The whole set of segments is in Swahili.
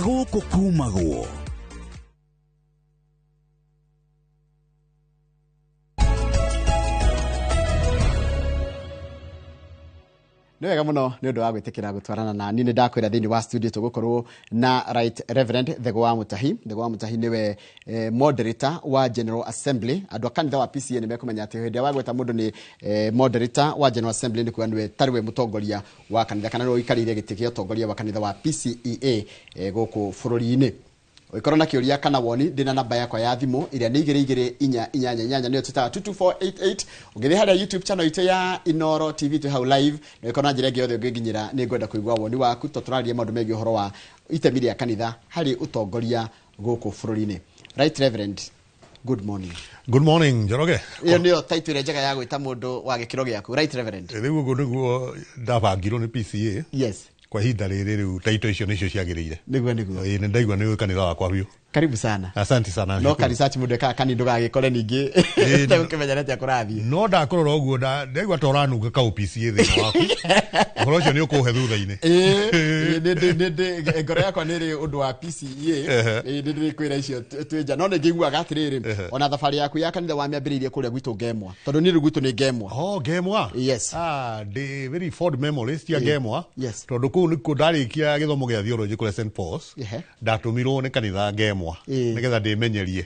Naguko kumagwo. Nĩwega mũno nĩ ũndũ wa gwĩtĩkĩra gũtwarana na niĩ ndakwĩra thĩinĩ wa studio tũgũkorwo na Right Reverend Thego wa Mutahi. Thego wa Mutahi nĩwe moderator wa General Assembly. Andũ a kanitha wa PCA nĩ mekũmenya atĩ hĩndĩ ya gweta mũndũ nĩ moderator wa General Assembly nĩ kuga nĩwe tarĩwe mũtongoria wa kanitha kana nĩwe ũikarĩire gĩtĩ kĩa ũtongoria wa kanitha wa PCEA gũkũ bũrũri-inĩ. Ũkorwo na kĩũria kana woni ndina namba yakwa ya thimũ ĩrĩa nĩ 22488 nĩyo tũtaga 22488. Ũngĩthiĩ harĩa YouTube channel itũ ya Inoro TV twĩ hau live na ũkorwo na njĩra ĩngĩ yothe ũngĩnginyĩra nĩ ngwenda kũigua woni waku tũtũraria maũndũ megiĩ ũhoro wa itemi rĩa kanitha harĩ ũtongoria gũkũ bũrũri-inĩ. Right Reverend, good morning. Good morning, Njoroge. Iyo nĩyo title ĩrĩa njega ya gwĩta mũndũ wa gĩkĩro gĩaku. Right Reverend. Rĩu ũguo nĩguo ndabangirwo nĩ PCA. Yes. Kwa hinda rĩrĩ rĩu title icio nĩcio ciagĩrĩire. Nĩguo. Nĩ ndaigua nĩ kanitha wakwa biũ. Karibu sana. Asante sana. No ka research mundu ka kanindo gagikore ningi ndagũkĩmenyerete akũrathi. No ndakorora ũguo ndaigua toranunga ka PCA thĩinĩ waku. Ũhoro ũcio nĩ ũkũhe thutha-inĩ. Nĩ ngoro yakwa nĩrĩ ũndũ wa PCA. Nĩ kwĩra icio twĩnja no nĩngĩiguaga atĩrĩrĩ ona thabarĩ yaku ya kanitha wamĩambĩrĩirie kũrĩa gwitũ Ngemwa. Tondũ niĩ gwitũ nĩ Ngemwa. Oh, Ngemwa. Yes. The very fond memories cia Ngemwa. Yes. Tondũ kũu nĩkuo ndarĩkia gĩthomo gĩa theology kũrĩa St Paul's. Ndatũmirwo nĩ kanitha Ngemwa. Nigetha ndĩmenyerie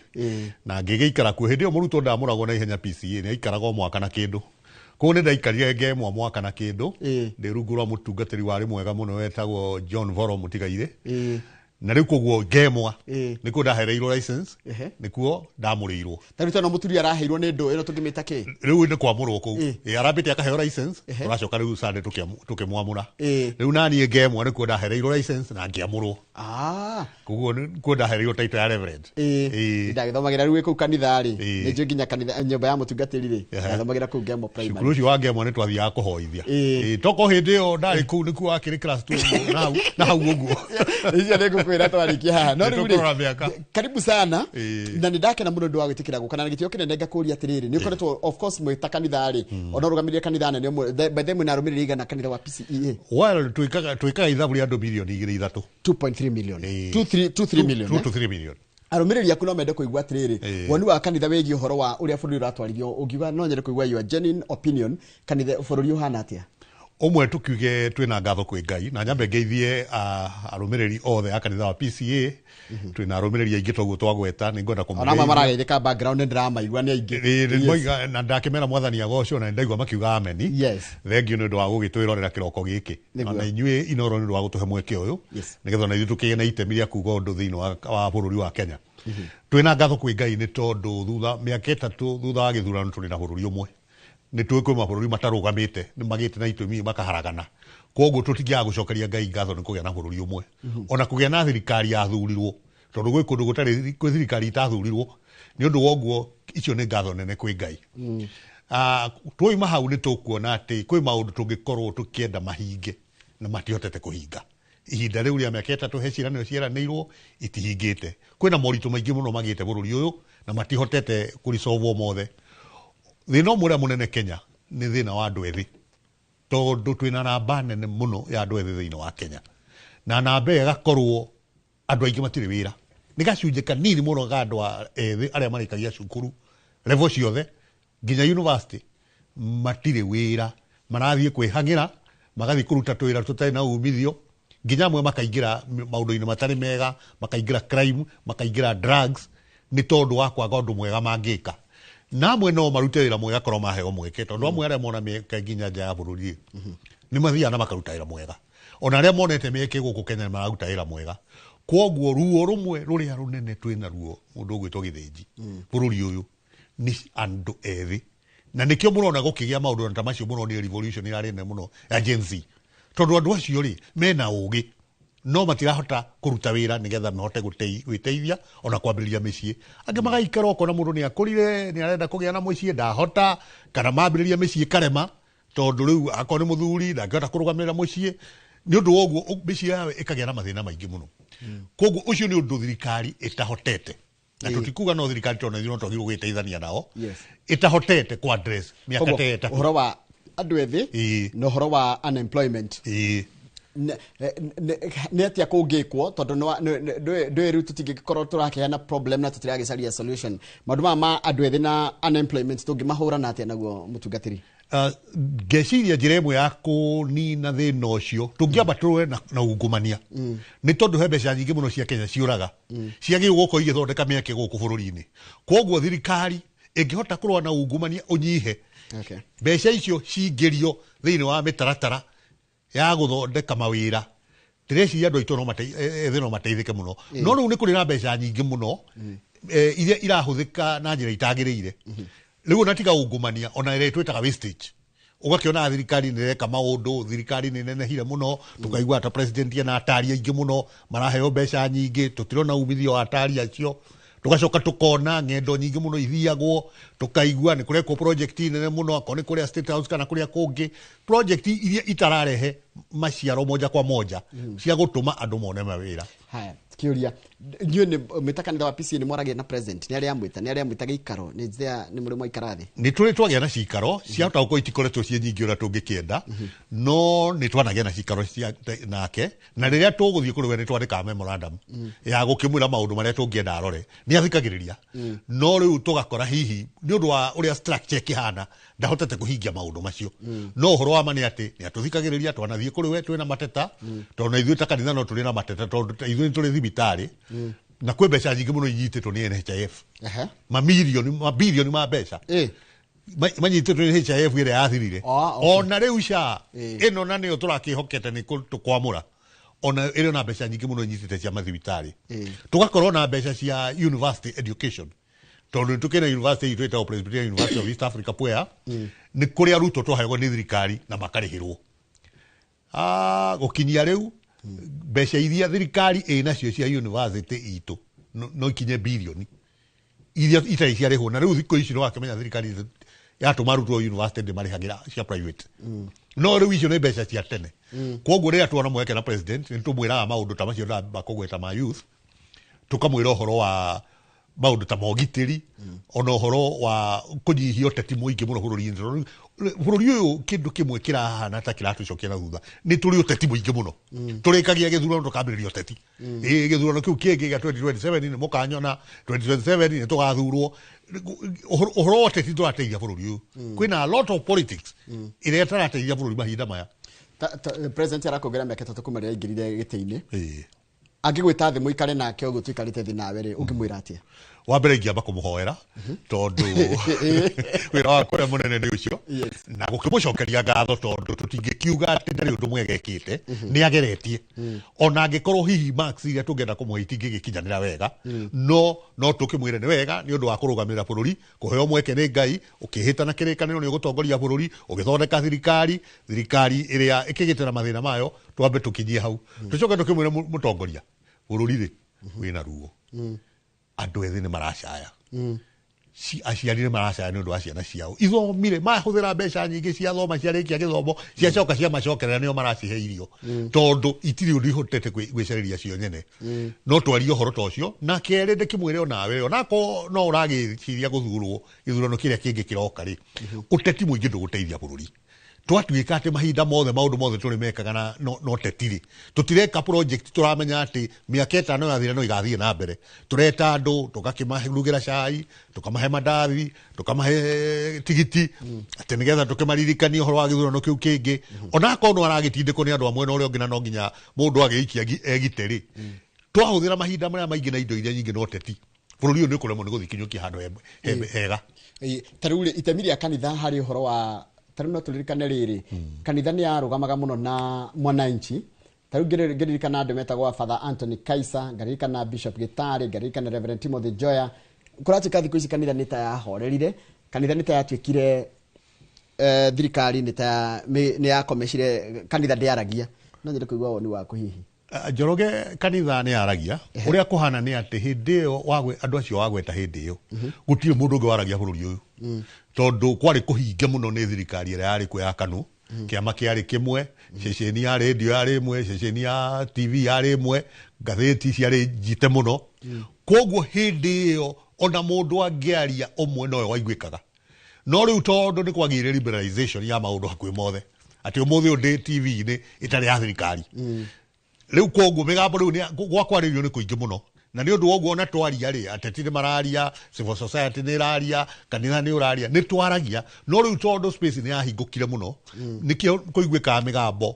na ngĩgĩikara kuo hĩndĩ ĩyo mũrutwo ndamũragwo na ihenya PCA nĩ aikaraga mwaka na kĩndũ kũu nĩ ndaikarire Ngemwa mwaka na kĩndũ ndĩ rungu rwa mũtungatĩri warĩ mwega mũno wetagwo John Voro Mũtigaire na rĩu koguo Ngemwa nĩkuo ndahereirwo license nĩkuo ndamũrĩirwo tarĩtwo no mũturi araheirwo nĩ ndũ ĩno tũngĩmĩta kĩ rĩu nĩ kwamũrwo kũu arambĩte akaheo license tũracoka rĩu Sunday tũkĩmwamũra rĩu naniĩ Ngemwa nĩkuo ndahereirwo license na ngĩamũrwo koguo nĩkuo ndahereirwo title ya Reverend ndagĩthomagĩra rĩu kũu kanitha rĩ nĩ njũ nginya kanitha nyũmba ya mũtungatĩri rĩ ndathomagĩra kũu Ngemwa primary cukuru ũcio wa Ngemwa nĩ twathiaga kũhoithia toko hĩndĩ ĩyo ndarĩ kũu nĩkuo wakĩrĩ class 2 na hau ũguo kwĩra twarikia haha no rĩu karibu sana na nĩndakena mũno ndũ wa gwĩtĩkĩra gũka na gĩtĩo kĩnene ngakũria atĩrĩrĩ nĩ ũkoretwo of course mwĩta kanitha rĩ ona rũgamĩrĩire kanitha nene by them na arũmĩrĩri igana kanitha wa PCEA well twĩkaga ithabu rĩa andũ milioni 3 2.3 million 2 million 2 to 3 million arũmĩrĩri aku no mende kũigua atĩrĩrĩ woni wa kanitha wĩgiĩ ũhoro wa ũrĩa bũrũri ũratwarithio ũngiuga no nyende kũigua your genuine opinion kanitha bũrũri ũhana atĩa omwe tukiuge twina ngatho kwĩ Ngai na nyambe ngeithie arũmĩrĩri othe a kanitha wa PCA twina arũmĩrĩri aingĩ toguo twagweta nĩ ngwenda kũmũgeithia ona marageithĩka background ndĩramaigua nĩ aingĩ na ndakĩmera mwathani agocwo na ndaigua makiuga ameni thengiũ nĩ ũndũ wa gũgĩtwĩrorera kĩroko gĩkĩ na inyuĩ Inoro nĩ ũndũ wa gũtũhe mweke ũyũ nĩgetha na ithuĩ tũkĩgĩe na itemi rĩa kuuga ũndũ thĩinĩ wa bũrũri wa Kenya twina ngatho kwĩ Ngai nĩ tondũ thutha mĩaka 3 thutha wa gĩthurano tũrĩ na bũrũri ũmwe nĩ tuĩ kwĩ mabũrũri matarũgamĩte nĩ magĩte na itũmi makaharagana koguo tũtingĩaga gũcokeria Ngai ngatho nĩ kũgĩa na bũrũri ũmwe ona kũgĩa na thirikari yathurirwo tondũ gwĩ kũndũ gũtarĩ kwĩ thirikari itathurirwo nĩ ũndũ woguo icio nĩ ngatho nene kwĩ Ngai twoima hau nĩ tũkuona atĩ kwĩ maũndũ tũngĩkorwo tũkĩenda mahinge na matihotete kũhinga ihinda rĩu rĩa mĩaka 3 he ciĩranĩro ciĩranĩirwo itihingĩte kwĩna moritũ maingĩ mũno magĩte bũrũri ũyũ na matihotete kũrisolvwo mothe thĩna ũmwe mũnene Kenya nĩ thĩna wa andũ ethĩ tondũ twĩna namba nene mũno ya andũ ethĩ thĩinĩ wa Kenya na namba ĩgakorwo andũ aingĩ matirĩ wĩra nĩ gacunjĩ kanini mũno ga andũ ethĩ arĩa marĩkagia cukuru level ciothe nginya university matirĩ wĩra marathiĩ kwĩhang'ĩra magathiĩ kũruta twĩra tũtarĩ na umithio nginya amwe makaingĩra maũndũ-inĩ matarĩ mega makaingĩra crime makaingĩra drugs nĩ tondũ wa kwaga ũndũ mwega mangĩka na amwe no marute wĩra mwega korwo maheo mweke tondũ amwe arĩa mona mĩeke nginya nja ya bũrũri nĩ mathiaga na makaruta wĩra mwega ona arĩa monete mĩeke gũkũ Kenya mararuta wĩra mwega koguo ruo rũmwe rũrĩa rũnene twĩna ruo mũndũ ũgwĩtwo gĩthĩnji bũrũri ũyũ nĩ andũ ethĩ na nĩkĩo mũrona gũkĩgĩa maũndũ ta macio mũno nĩ revolution ĩrarĩ nene mũno ya Gen Z tondũ andũ acio rĩ mena ũgĩ no matirahota kũruta wĩra nĩgetha mahote gwĩteithia ona kwambĩrĩria mĩciĩ angĩ magaikara okona mũndũ nĩ akũrire nĩ arenda kũgĩa na mũciĩ ndahota kana mambĩrĩria mĩciĩ karema tondũ rĩu akorwo nĩ mũthuri ndangĩhota kũrũgamĩrĩra mũciĩ nĩ ũndũ woguo mĩciĩ yao ĩkagĩa na mathĩna maingĩ mũno koguo ũcio nĩ ũndũ thirikari ĩtahotete na tũtikuga no thirikari tondũ no twagĩrĩirwo gwĩteithania nao ĩtahotete kwa address mĩaka 3 ũhoro wa andũ ethĩ na ũhoro wa unemployment nä atä kå ngä kwo tondå ndå rä u tå tingä korwo tå rakeana problem na tå tiragä caria solution maå ndå maya ma andå ethä na unemployment tå ngä mahå rana atä naguo må tungatä ngeciria njä ra ä mwe ya kå nina thä na å cio tå ngä amba tå rwe na ungumania nä tondå he mbeca nyingä må no cia Kenya ciå raga ciagä gå korwo igä thondeka mä ake gå kå bå rå ri-inä koguo thirikari ä ngä hota kå rwa na ungumania å nyihe mbeca icio cingä rio thä inä wa mä taratara ya gå thondeka mawä ra ndä reciria andå aitå ethä no mateithä ke må no no rä u nä kå rä na mbeca nyingä må no iria irahå thä ka na njä ra itagä rä ire rä u ona tiga ungumania ona ä twä taga wastage å gakä thirikari nä reka maå ndå thirikari nä nenehire må no tå kaigua ta president ena atari aingä må no maraheo mbeca nyingä tå tirona umithio wa atari acio tå gacoka tå kona ng'endo nyingä må no ithiagwo tå kaigua nä kå rekwo project nene må no akorwo nä kå rä a State House kana kå rä a kå ngä project iria itararehe maciaro moja kwa moja cia gå tå ma andå mone mawä ra kä å ria inyuä mä ta kanitha wa PCA nä mwaragia na president nä arä amwä ta gä ikaro nä må rä mwaikara thä nä tå rä twagä na cikaro ciahota gå korwo itikoretwo ciä nyingä å rä a tå ngä kä enda no nä twanagia na cikaro nake na rä rä a tå gå thiä kå rä we nä twandä kaga memorandum ya gå kä mwä ra maå ndå marä a tå ngä enda arore nä athikä rä ria no rä u tå gakora hihi nä å ndå wa å rä a structure kä hana ndahotete kå hingia maå ndå macio no å horo wa ma nä atä nä atå thikä rä ria twanathiä kå rä we twä na mateta tondå na ithuä ta kanitha no tå rä na mateta tondå ithuä nä tå rä thibitarä na kwä mbeca nyingä må no inyitä two nä NHIF mabilioni ma mbeca manyitä two nä NHIF ä rä a yathirire ona rä u SHA ä no na nä o tå rakä hokete nä tå kwamå ra ona ä rä na mbeca nyingä må no inyitä te cia mathibitarä tå gakorwo na mbeca cia university education tondå nä tå kä na university itå ä tagwo Presbyterian University of East Africa Pwea nä kå rä a arutwo twaheagwo nä thirikari na makarä hä rwo gå kinyia rä u mbeca iria thirikari ä nacio cia university itå no ikinye bilioni iria itarä ciarä hwo na rä u thikå ici no wakemenya thirikari yatå marutwo university ndä marä hagä ra cia private no rä u icio nä mbeca cia tene koguo rä rä a tuona mweke na president nä tå mwä raga maå ndå ta macio makågweta ma youth tå kamwä ra å horo wa maå ndå ta mogitä ri ona å horo wa kå nyihia å teti må ingä må no bå rå ri-inä bå rå ri å yå kä ndå kä mwe kä rahana ta kä ratå cokia na thutha nä tå rä å teti må ingä må no tå rä kagia gä thurano tå kambä rä ria å teti gä thurano kä u kä ngä gä a 2027 nä må kanyona 2027 nä tå gathurwo å horo wa teti tå rateithia bå rå ri å yå kwä na a lot of politics ä rä a tarateithia bå rå ri mahinda maya president arakå ngä ra mä aka tatå kuma rä a ingä rire gä tä-inä angä gwä ta thä må ikare nake å guo tå ikarä te thä nawe rä å ngä mwä ra atä wa mbere ingĩamba kå må hoera tondå wä ra wakå rä må nene nä å cio na gå kä må cokeria ngatho tondå tå tingä kiuga atä ndarä å ndå mwegekä te nä ageretie ona angä korwo hihi max iria tå ngenda kå mwe itingä gä kinyanä ra wega no tå kä mwä re nä wega nä å ndå wa kå rå gamä rä ra bå rå ri kå heo mweke nä Ngai å kä hä ta na kä rä kanä ro nä å gå tongoria bå rå ri å gä thondeka thirikari ä rä a ä kä gä te na mathä na mayo twambe tå kinyie hau tå coke tå kä mwä re må tongoria bå rå ri rä wä na ruo andå ethä nä maracaya aciari nä maracaya nä å ndå wa ciana ciao ithomire mahå thä ra mbeca nyingä ciathoma ciarä kia gä thomo ciacoka ciamacokerera nä o maracihe irio tondå itirä å ndå ihotete gwä carä ria cio nyene no twarie å horo ta å cio na kerä ndä kä mwä re onawe onako no å ragä ciria gå thurwo gä thurano kä rä a kä ngä kä roka rä å teti må ingä ndå gå teithia bå rå ri twatuä ka atä mahinda mothe maå ndå mothe tå rä mekaga no tetirä tå tireka project tå ramenya atä mä aka ätano yathira no igathiä na mbere tå reta andå tå gakä marugä ra cai tå kamahe mandathi tå kamahe tigiti atä nä getha tå kä maririkania å horo wa gä thurano kä u kä ngä onakorwo no aragä tindä kwo nä andå a mwena å rä a å ngä na no nginya må ndå agä ikia egite rä twahå thä ra mahinda marä a maingä na indo iria nyingä no teti bå rå ri å yå nä å kå remwo nä gå thikinyå kia handå hega tarä u rä itemi rä a kanitha harä å horo wa tarä no tå ririkane rä rä kanitha nä yarå gamaga må no na mwananchi tarä u ngä ririkana andå metagwo Father Anthony Kaisa ngaririkana Bishop Gitari ngaririkana Reverend Timothy Joya kå ratuä ka thikå ici kanitha nä ta yahorerire kanitha nä ta yatuä kire thirikari nä yakomecire kanitha ndä aragia no nyende kå igua woni waku hihi Njoroge kanitha nä aragia å rä a kå hana nä atä hä ndä ä yo andå acio wagweta hä ndä ä yo gå tirä må ndå å ngä waragia bå rå ri å yå tondå kwarä kå hinge må no nä thirikari ä rä a yarä kwo ya kanå kä ama kä arä kä mwe ceceni ya radio yarä mwe ceceni ya TV yarä mwe ngathä ti ciarä njite må no koguo hä ndä ä yo ona må ndå angä aria å mwe nowe waiguä kaga no rä u tondå nä kwagäire liberalization ya maå ndå hakuä mothe ati umuthi undi TV ni itari ya thirikari riu koguo migambo riu ni gwakwarĩrio nĩ kũingĩ mũno na nĩ ũndũ woguo ona twaria rĩ ateti nĩ mararia civil society nĩ ĩraria kanitha nĩ ũraria nĩ twaragia no rĩu tondũ space nĩ yahingũkire mũno nĩkĩo kũiguĩkaga mĩgambo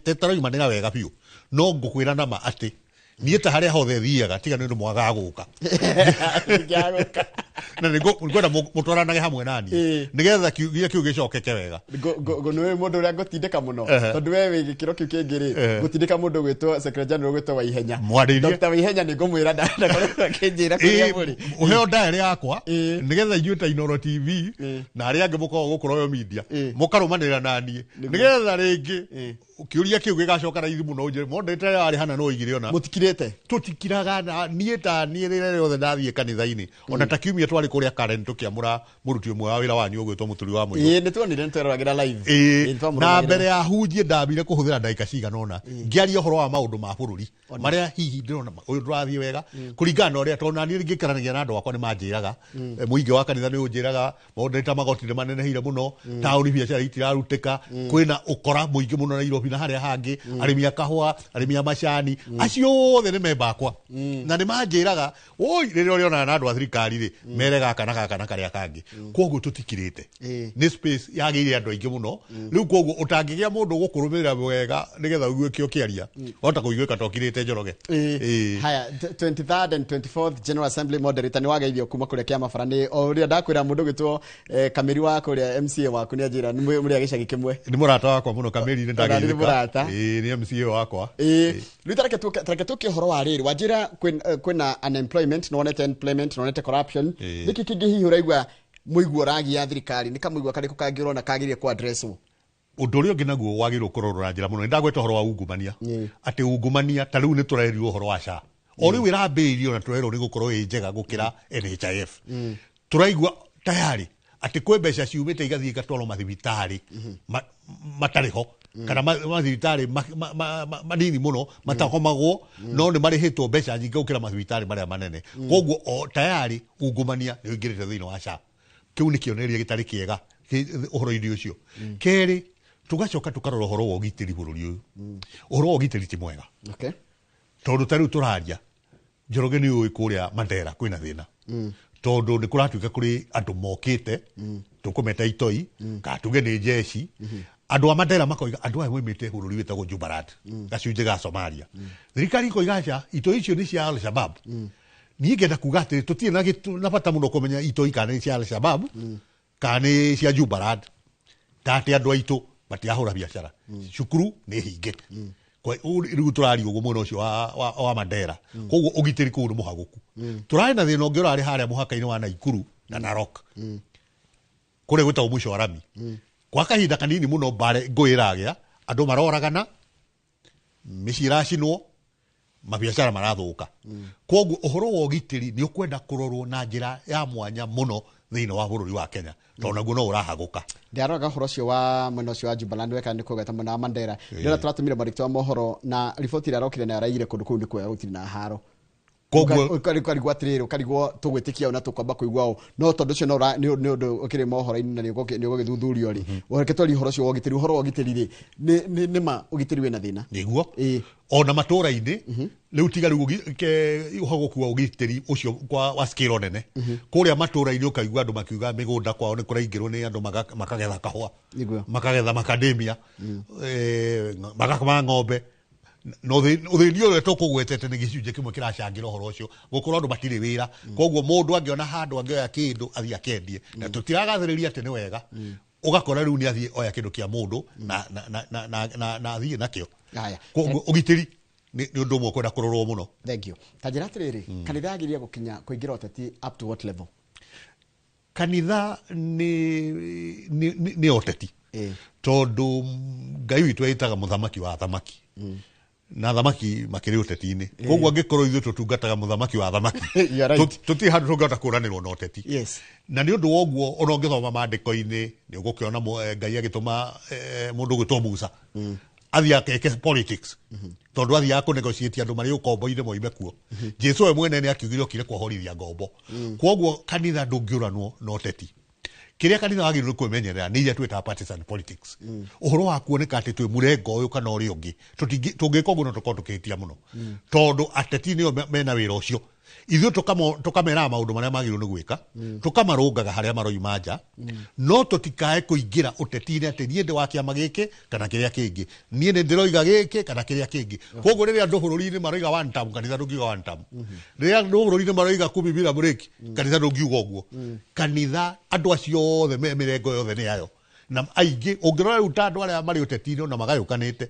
tetaroima nĩ wega biũ no ngũkwĩra nama atĩ niĩ ta harĩa hothe thiaga tiga nĩ ũndũ mwagaga gũka na nĩngwenda mũtwaranage hamwe nani nĩgetha kiugia kĩu gĩcokeke wega nĩwe mũndũ ũrĩa ngũtindĩka mũno tondũ we wĩ gĩkĩro kĩu kĩngĩ rĩ ngũtindĩka mũndũ gwĩtwo secretary general gwĩtwo Waihenya Dr. Waihenya nĩ ngũmwĩra ndakoretwo akĩnjĩra kũrĩa mũrĩ ũheo ndaĩrĩ yakwa nĩgetha inyuĩ ta Inooro TV na arĩa angĩ mũkoragwo gũkũ Royal Media mũkarũmanĩrĩra naniĩ nĩgetha rĩngĩ kiuria kiu gigacoka raithi muno nje mondete ari hana no igire ona mutikirete tutikiraga niĩ ta niĩ rĩrĩa rĩothe ndathiĩ kanitha-inĩ ona ta kiumia twari kũrĩa Karen tukiamũra mũruti ũmwe wa wĩra wanyu ũgwĩtwo mũturi wa mũingĩ nĩ tuonire nĩtweroragĩra live na mbere ya hunjie ndambire kũhũthĩra ndagĩka cigana ũna ngĩaria ũhoro wa maũndũ ma bũrũri marĩa hihi ndĩrona ũyũ ndũrathiĩ wega kũringana na ũrĩa tondũ naniĩ ngĩkaranagia na andũ akwa nĩ manjĩraga mũingĩ wa kanitha nĩ ũnjĩraga maũndũ ta magoti nĩ maneneheire mũno taũni biacara itirarutĩka kwĩna ũkora mũingĩ mũno Nairobi na harĩa hangĩ arĩmi a kahũa arĩmi a macani acio othe nĩ memba akwa na nĩ manjĩraga oi rĩrĩa ũrĩona na andũ a thirikari rĩ mere gaka na karĩa kangĩ koguo tũtikirĩte nĩ space yagĩire andũ aingĩ mũno rĩu koguo ũtangĩgĩa mũndũ gũkũrũmĩrĩra wega nĩgetha ũigue kĩo kĩaria wahota kũiguĩka tokirĩte Njoroge haya 23rd and 24th General Assembly moderator nĩ wageithio kuma kũrĩa kĩama barani o ũrĩa ndakwĩra mũndũ gĩtwo Kameri wa kũrĩa MCA waku nĩ anjĩra nĩ mũrĩa gĩcagi kĩmwe nĩ mũrata wakwa mũno Kameri nĩ ndagĩrĩka mũrata nĩ MCA wakwa rĩu tareke tũke ũhoro wa rĩrĩ wanjĩra kwĩna unemployment no wonete employment no wonete corruption nĩkĩ kĩngĩ hihi ũraigua mũigua ũragia thirikari nĩ kamũigua karĩkũ kangĩrona kagĩrĩire kwa addresswo ũndũ ũrĩa ũngĩ naguo wagĩrĩirwo kũrorora njĩra mũno nĩndagweta ũhoro wa ungumania atĩ ungumania ta rĩu nĩ tũrerirwo ũhoro wa SHA o rĩu ĩrambĩrĩirio na tũrerwo nĩ gũkorwo ĩ njega gũkĩra NHIF tũraigua tayari atĩ kwĩ mbeca ciumĩte igathiĩ igatwarwo mathibitarĩ matarĩ ho kana mathibitarĩ manini mũno matakomagwo no nĩ marĩhĩtwo mbeca nyingĩ gũkĩra mathibitarĩ marĩa manene koguo o tayari ungumania nĩ ũingĩrĩte thĩinĩ wa SHA kĩu nĩ kĩonereria gĩtarĩ kĩega ũhoro-inĩ ũcio kerĩ tugacoka tukarora ũhoro wa ũgitĩri bũrũri ũyũ ũhoro wa ũgitĩri ti mwega tondũ ta rĩu tũraria Njoroge nĩ ũĩ kũrĩa Mandera kwĩna thĩna tondũ nĩ kũratuĩka kũrĩ andũ mokĩte tũkũmeta itoi kana tuge nĩ jeshi andũ a Mandera makoiga andũ aya moimĩte bũrũri wĩtagwo Jubaland gacunjĩ ga Somalia thirikari ikoigaca itoi icio nĩ cia Al-Shabab niĩ ngenda kuga atĩ tũtirĩ na bata mũno kũmenya itoi kana nĩ cia Al-Shabab kana nĩ cia Jubaland ta atĩ andũ aitũ matirahũra biacara cukuru nĩ hinge rĩu tũraria ũguo mwena ũcio wa Mandera koguo ũgitĩri kũu nĩ mũhagũku tũrarĩ na thĩna ũngĩ ũrarĩ harĩa mũhaka-inĩ wa Naikuru na Narok kũrĩa gwĩtagwo mũico wa rami kwa kahinda kanini mũno mbare ngũĩ ĩragĩa andũ maroragana mĩciĩ ĩracinwo mabiacara marathũka koguo ũhoro wa ũgitĩri nĩ ũkwenda kũrorwo na njĩra ya mwanya mũno thĩinĩ wa bũrũri wa Kenya tondũ naguo no ũrahagũka ndiaroga ũhoro ũcio wa mwena ũcio wa Jubaland weka nĩ kũgeta mwena wa Mandera rĩrĩa tũratũmire mwandĩki wa mohoro na riboti ĩrĩa arokire na araigire kũndũ kũu nĩ kwega gũtirĩ na haro ukarigwo atirĩrĩ ukarigwo tũgwĩtĩkia na tũkwamba kũigua ũũ no tondũ ũcio nĩ ũndũ ũkĩrĩ mohoro-inĩ na nĩ ũgũgĩthuthurio rĩ ũreke twarie ũhoro ũcio wa ũgitĩri ũhoro wa ũgitĩri rĩ nĩ ma ũgitĩri wĩna thĩna nĩguo ona matũũra-inĩ rĩu tiga rĩu ũhagũku wa ũgitĩri ũcio wa scale nene kũrĩa matũũra-inĩ ũkaigua andũ makiuga mĩgũnda kwao nĩ kũraingĩrwo nĩ andũ makagetha kahũa makagetha macadamia magakama ng'ombe no ũthĩni ũrĩa tũkũgwetete nĩ gĩcunjĩ kĩmwe kĩracangĩra ũhoro ũcio gũkorwo andũ matirĩ wĩra koguo mũndũ angĩona handũ angĩoya kĩndũ athiĩ akendie na tũtiragathĩrĩria atĩ nĩ wega ũgakora rĩu nĩ athiĩ oya kĩndũ kĩa mũndũ na athiĩ nakĩo koguo ũgitĩri nĩ ũndũ ũmwe kwenda kũrorwo mũno thank you ta njĩra atĩrĩrĩ kanitha yagĩrĩire gũkinya kũingĩra ũteti up to what level kanitha nĩ ũteti tondũ Ngai witũ etaga mũthamaki wa thamaki na thamaki makĩrĩ ũteti-inĩ koguo angĩkorwo ithuĩ tũtungataga mũthamaki wa thamaki tũtirĩ handũ tũngĩhota kũranĩrwo na ũteti na nĩ ũndũ woguo ona ũngĩthoma maandĩko-inĩ nĩ ũgũkĩona Ngai agĩtũma mũndũ gwĩtwo Musa athiĩ akeke politics tondũ athiaga kũnegotiate andũ marĩ ũkombo-inĩ moime kuo Jesũ we mwene nĩ akiugire okire kũhorithia ngombo koguo kanitha ndũngĩũranwo na ũteti kiria kanitha wagirwo kwemenyerera ni iria twita partisan politics uhoro wa kuoneka ati twi murengo uyu kana uri ungi tungika uguo no tukorwo tukihitia muno tondu ateti nio mena wira ucio ithuĩ tukamera maundu maria magirwo ni gwika tukamarungaga haria maroima nja no tutikae kuingira uteti-ini ati nie ndi wa kiama giki kana kiria kingi nie ni ndiroiga giki kana kiria kingi koguo riria andu bururi-ini maroiga one term kanitha ndungiuga one term riria andu bururi-ini maroiga kumi bila break kanitha ndungiuga uguo kanitha andu acio othe me mirengo yothe ni ayo na aingi ungirora riu ta andu aria mari uteti-ini ona magayukanite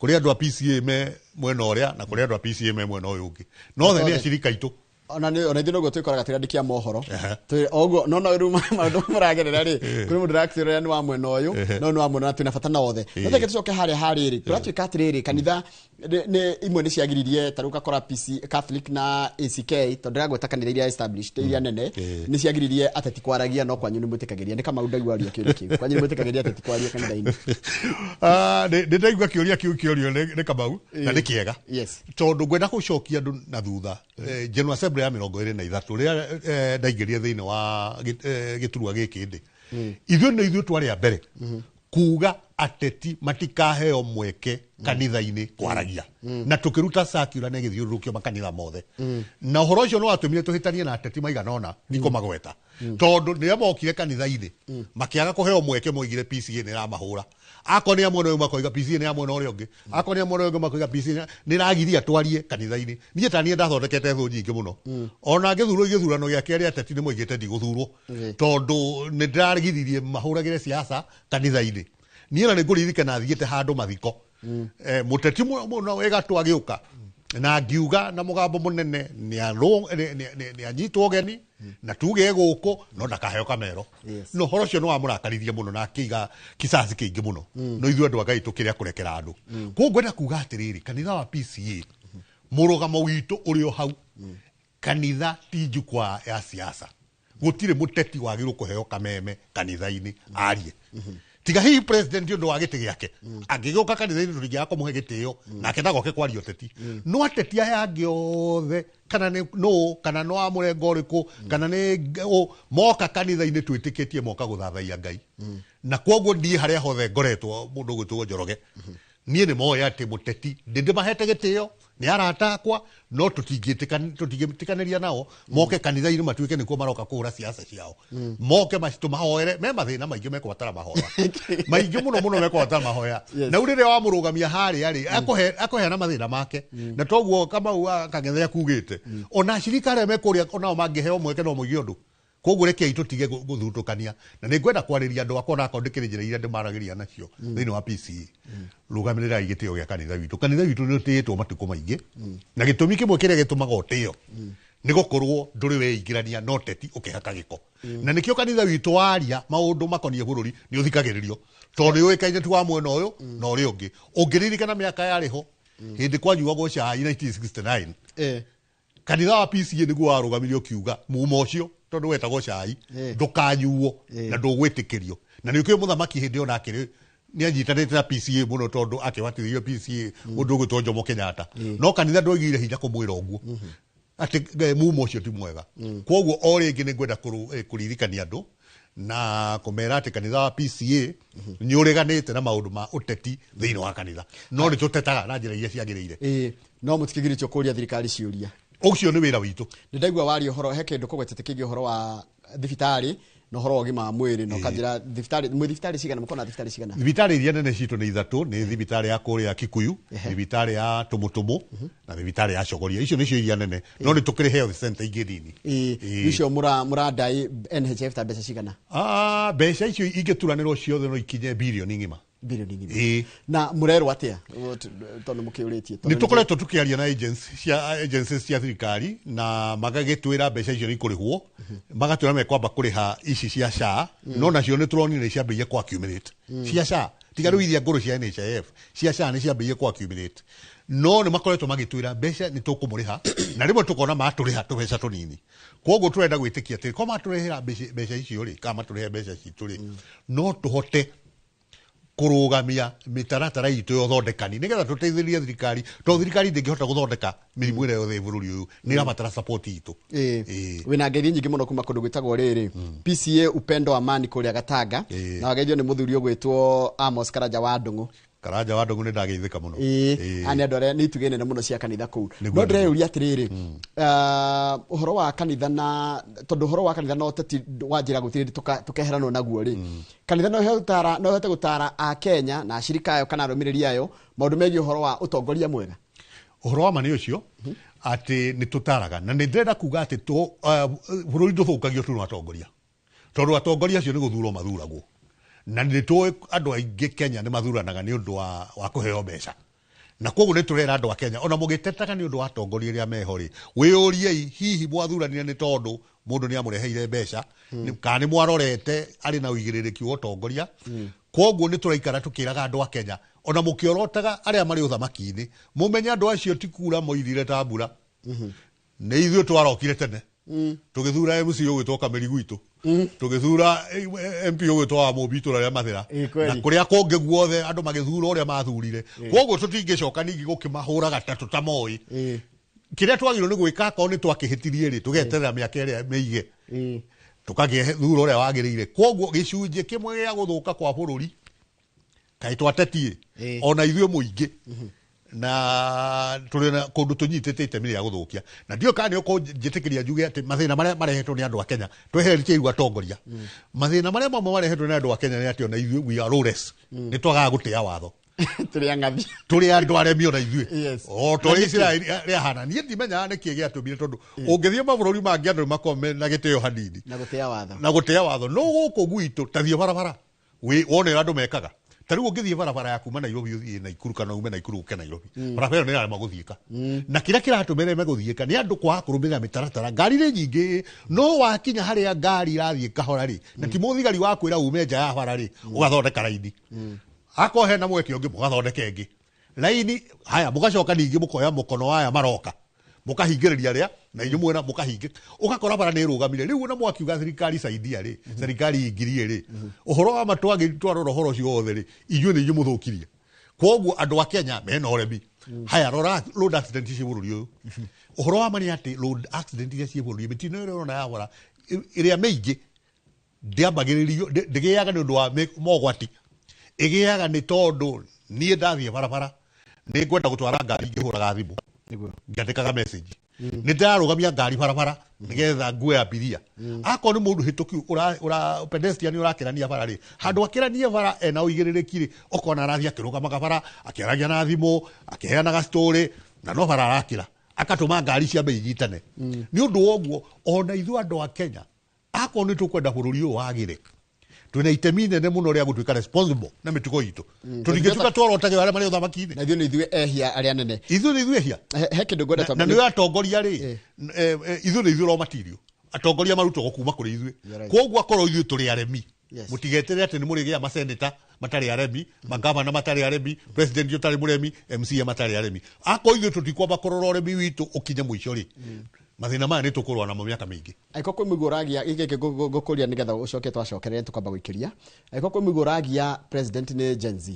kuri andu a PCA me mwena uria na kuri andu a PCA me mwena uyu ungi no the ni acirika itu ona ithu noguo twikoraga tirandĩkia mohoro oguo no rĩu maũndũ maragerera rĩ kũrĩ mũndũ ũrakĩrora nĩ wa mwena ũyũ no nĩ wa mwena na twĩna bata na othe no teke tũcoke harĩa rĩ tũratuĩka atĩrĩrĩ kanitha imwe nĩ ciagiririe ta rĩu gakora Catholic na ACK tondũ ndĩragweta kanitha iria established iria nene nĩ ciagiririe ateti kwaragia no kwanyu nĩ mwĩtĩkagĩria nĩ kama ndaigua aria kĩũria kĩu kwanyu nĩ mwĩtĩkagĩria ateti kwaria kanitha-inĩ nĩ ndaigua kĩũria kĩu kĩũrio nĩ Kamau na nĩ kĩega tondũ ngwenda gũcokia andũ na thutha General Assembly ya 23 rĩrĩa ndaingĩrire thĩinĩ wa gĩturwa gĩkĩ ndĩ ithuĩ twarĩ a mbere kuga ateti matikaheo mweke kanitha-inĩ kwaragia na tukiruta circular na gĩthiũrũrũkio makanitha mothe na ũhoro ũcio nĩ watũmire tũhĩtanie na ateti maigana ũna ndikũmagweta tondũ rĩrĩa mokire kanitha-inĩ makĩaga kũheo mweke moigire PCA nĩ ĩramahũra akorwo nĩ amwe makoiga PCA nĩ amwe na ũrĩa ũngĩ akorwo nĩ amwe na ũrĩa ũngĩ makoiga PCA nĩ ĩragiria twarie kanitha-inĩ niĩ ta niĩ ndathondekete thũ nyingĩ mũno ona gĩthurano gĩa kerĩ ateti nĩ moigĩte ndigũthurwo tondũ nĩ ndĩragithirie mahũragĩre siasa kanitha-inĩ niĩ na nĩ ngũririkana thiĩte handũ mathiko mũteti mũno wegatũ agĩũka na ngiuga na mũgambo mũnene nĩ anyitwo ũgeni na tuge gũkũ no ndakaheo kamero no horo cio no amũrakaririe mũno na akĩiga kisasi kĩingĩ mũno no ithuĩ andũ a Ngai tũkĩrĩa kũrekera andũ koguo ngwenda kuga atĩrĩrĩ kanitha wa PCA mũrũgamo witũ ũrĩ o hau kanitha ti njukwa ya siasa gũtirĩ mũteti wagĩrĩirwo kũheo kameme kanitha-inĩ arie tiga hihi president ndio wa gĩtĩ gĩake angĩgĩũka kanitha-inĩ tũtingĩaga kũmũhe gĩtĩo nake ndagoke kwaria ũteti no ateti aya angĩ othe kana no a mũrengo ũrĩkũ kana nĩ moka kanitha-inĩ twĩtĩkĩtie moka gũthathaia Ngai na koguo ndiĩ harĩa hothe ngoretwo mũndũ ũgwĩtwo Njoroge niĩ nĩ moĩ atĩ mũteti ndĩndĩmahete gĩtĩo nĩ arata akwa no tũtingĩtĩkanĩria nao moke kanitha-inĩ matuĩke nĩkuo maroka kũhũra siasa ciao moke tũmahoere me mathĩna maingĩ mekũbatara mahoya maingĩ mũno mekũbatara mahoya na rĩu rĩrĩa wamũrũgamia harĩa rĩ akũheana mathĩna make na toguo Kamau Kang'ethe akugĩte ona acirika arĩa mekũrĩa onao mangĩheo mweke no moige ũndũ koguo rekei tũtige gũthutũkania na nĩ ngwenda kwarĩria andũ akwa onakao ndĩkĩrĩ njĩra iria ndĩmaragĩria nacio thĩinĩ wa PCA rũgamĩrĩrai gĩtĩo gĩa kanitha witũ nĩ ũtĩĩtwo matukũ maingĩ na gĩtũmi kĩmwe kĩrĩa gĩtũmaga ũtĩo nĩ gũkorwo ndũrĩ weingĩrania no teti ũkĩhaka gĩko na nĩkĩo kanitha witũ waria maũndũ makoniĩ bũrũri nĩ ũthikagĩrĩrio tondũ nĩũĩkaine tu wa mwena ũyũ na ũrĩa ũngĩ ũngĩririkana mĩaka yarĩ ho hĩndĩ kwanyuagwo cai 1969 kanitha wa PCA nĩguo warũgamirio kiuga muma ũcio tondũ wetagwo cai ndũkanyuo na ndũgwĩtĩkĩrio na nĩkĩo mũthamaki hĩndĩ ĩyo nake nĩ anyitanĩte na PCA mũno tondũ akĩbatithio PCA mũndũ ũgwĩtwo Jomo Kenyatta no kanitha ndwaigire hinya kũmwĩra ũguo atĩ muma ũcio ti mwega koguo o rĩngĩ nĩ ngwenda kũririkania andũ na kũmera atĩ kanitha wa PCA nĩ ũreganĩte na maũndũ ma ũteti thĩinĩ wa kanitha no nĩ tũtetaga na njĩra iria ciagĩrĩire no mũtikĩgirĩtio kũria thirikari ciũria ũcio nĩ wĩra witũ nĩ ndaigua waria ũhoro he kĩndũ kũgwetete kĩgiĩ ũhoro wa thibitarĩ na ũhoro wa ũgima wa mwĩrĩ na ũkanjĩra thibitarĩ cigana mũkona thibitarĩ cigana thibitarĩ iria nene citũ nĩ ithatũ nĩ thibitarĩ ya kũrĩa Kikuyu thibitarĩ ya Tumutumu na thibitarĩ ya Cogoria icio nĩcio iria nene no nĩ tũkĩrĩ health center ingĩ nini icio mũrandai NHF ta mbeca cigana mbeca icio ingĩturanĩrwo ciothe no ikinye birioni ng'ima na mũrerwo atĩa tondũ mũkĩũrĩtie nĩ tũkoretwo tũkĩaria na agencies cia thirikari na magagĩtwĩra mbeca icio nĩ ikũrĩhwo magatwĩra mekwamba kũrĩha ici cia SHA no nacio nĩ tũronire ciambĩirie ku accumulate cia SHA tiga rĩu iria ngũrũ cia NHIF cia SHA nĩ ciambĩirie ku accumulate no nĩ makoretwo magĩtwĩra mbeca nĩ tũkũmũrĩha na rĩmwe tũkona matũrĩha tũbeca tũnini koguo tũrenda gwĩtĩkia atĩ ko matũrĩhĩra mbeca icio rĩ kana matũrĩhe mbeca citũ rĩ no tũhote kurugamia mitaratara itu yo thondekani nigetha tuteithirie thirikari to thirikari ndingihota guthondeka mirimu ire yothe bururi uyu ni rabatara support itu wina ngeithi nyingi muno kuma kundu gwitagwo riri PCA Upendo Amani kuria Gatanga na wageithio ni muthuri ugwitwo Amos Karanja wa Ndungu Karanja wa Ndungu ni ndageithika muno ani andore ni tugene na muno cia kanitha kuu no ndire atiriri uhoro wa kanitha na tondu uhoro wa kanitha no tati wanjira gutiri tukeherano naguo ri kanitha no hote gutara a Kenya na ashirika ayo kana rumiriri ayo maundu megi uhoro wa utongoria mwega uhoro wa mani ucio ati ni tutaraga na ni ndenda kuga ati to bururi nduthukagia tu no atongoria tondu atongoria acio ni guthurwo mathuragwo na nĩ tũĩ andũ aingĩ Kenya nĩ mathuranaga nĩ ũndũ wa kũheo mbeca na koguo nĩ tũrera andũ a Kenya ona mũgĩtetaga nĩ ũndũ wa atongoria arĩa meho rĩ wĩyũriei hihi mwathuranire nĩ tondũ mũndũ nĩ amũreheire mbeca kana nĩ mwarorete arĩ na ũigĩrĩrĩki wa ũtongoria koguo nĩ tũraikara tũkĩraga andũ a Kenya ona mũkĩorotaga arĩa marĩ ũthamaki-inĩ mũmenye andũ acio ti kuura moirire ta mbura nĩ ithuĩ twarokire tene tugithura MC ugwitwo Kameri gwitũ tugithura MP ugwitwo wa Mũmbitura rĩa Mathira na kuria konge guothe andu magithura uria mathurire koguo tutingicoka ningi gukimahura gatatu ta moi kiria twagirwo ni gwika ko ni twakihitirie ri tugeterera miaka iria meige tukagithura uria wagirire koguo gicunje kimwe gia guthuka kwa bururi kai twatetie ona ithuĩ muingi na turena kundu tunyitete itemi rĩa guthukia na ndio kana uko njitikiria njuge ati mathina maria marehetwo ni andu a Kenya tweheretie igwa tongoria mathina maria mamwe marehetwo ni andu a Kenya ni ati ona ithuĩ we are rulers ni twagaga gutia watho turi andu aremi ona ithuĩ o to Israeli ria hana ni ndimenya ni kiege atumire tondu ungithie mabururi mangi andu makome na giteo hanini na gutia watho no guku gwitu tathie barabara we wone andu mekaga tariu ungithie barabara ya kuma Nairobi uthie Naikuru kana ume Naikuru uke Nairobi barabara ni arama guthiika na kira kiratumire meguthiika ni andu kwa kurumira mitaratara ngari ni nyingi no wakinya haria ngari irathie kahora ri na ti muthigari wa kwira ume nja ya bara ri ugathondeka raini akohe na mweke ungi mugathondeka ingi raini haya mugacoka ningi mukoya mukono waya maroka mukahingiriria ria na inyu mwena mukahinge ugakora bara ni rugamire riu na mwakiuga thirikari saidia ri thirikari ingirie ri uhoro wa matwagi twarora horo cio othe ri inyu ni inyu muthukirie koguo andu a Kenya mena uremi haya rora road accident cia bururi uyu uhoro wa mani ati road accident cia bururi mitino ire ona yabora iria meigi ndiambagiririo ndigiaga ni undu wa mogwati igiaga ni tondu nie ndathie barabara ni ngwenda gutwara ngari ngihuraga thimu ngatikaga message ni ndarugamia ngari barabara nigetha ngue abiria ako ni mundu hituki ura pedestrian urakirania bara ri handu akirania bara ena uigiririki ri okona arathia akirugamaga bara akiragia na thimu akiheanaga story na no bara arakira akatuma ngari cia beigitane ni undu woguo ona ithu andu a Kenya ako ni tukwenda bururi uyu wagire twina itemi nene muno ria gutuika responsible na mitugo itu turingetuka tworotage wale mari uthamaki-ini na ithuĩ nĩ ehia arĩa nene ithuĩ ehia he kĩndũ ngwenda na nĩ atongoria ri ithuĩ nĩ raw material atongoria marutwo kuma kuri ithuĩ koguo akorwo ithuĩ tũrĩ aremi mutigetere ati ni murigia maseneta matari aremi magavana matari aremi president yotari muremi MC matari aremi ako ithuĩ tutikwamba kurora uremi witu ukinye mwisho ri mathina maya ni tukurwa na miaka mingi aiko kwi miguragia igeke gukuria nigetha ucoke twacokerere tukamba guikiria aiko kwi miguragia president ni Gen Z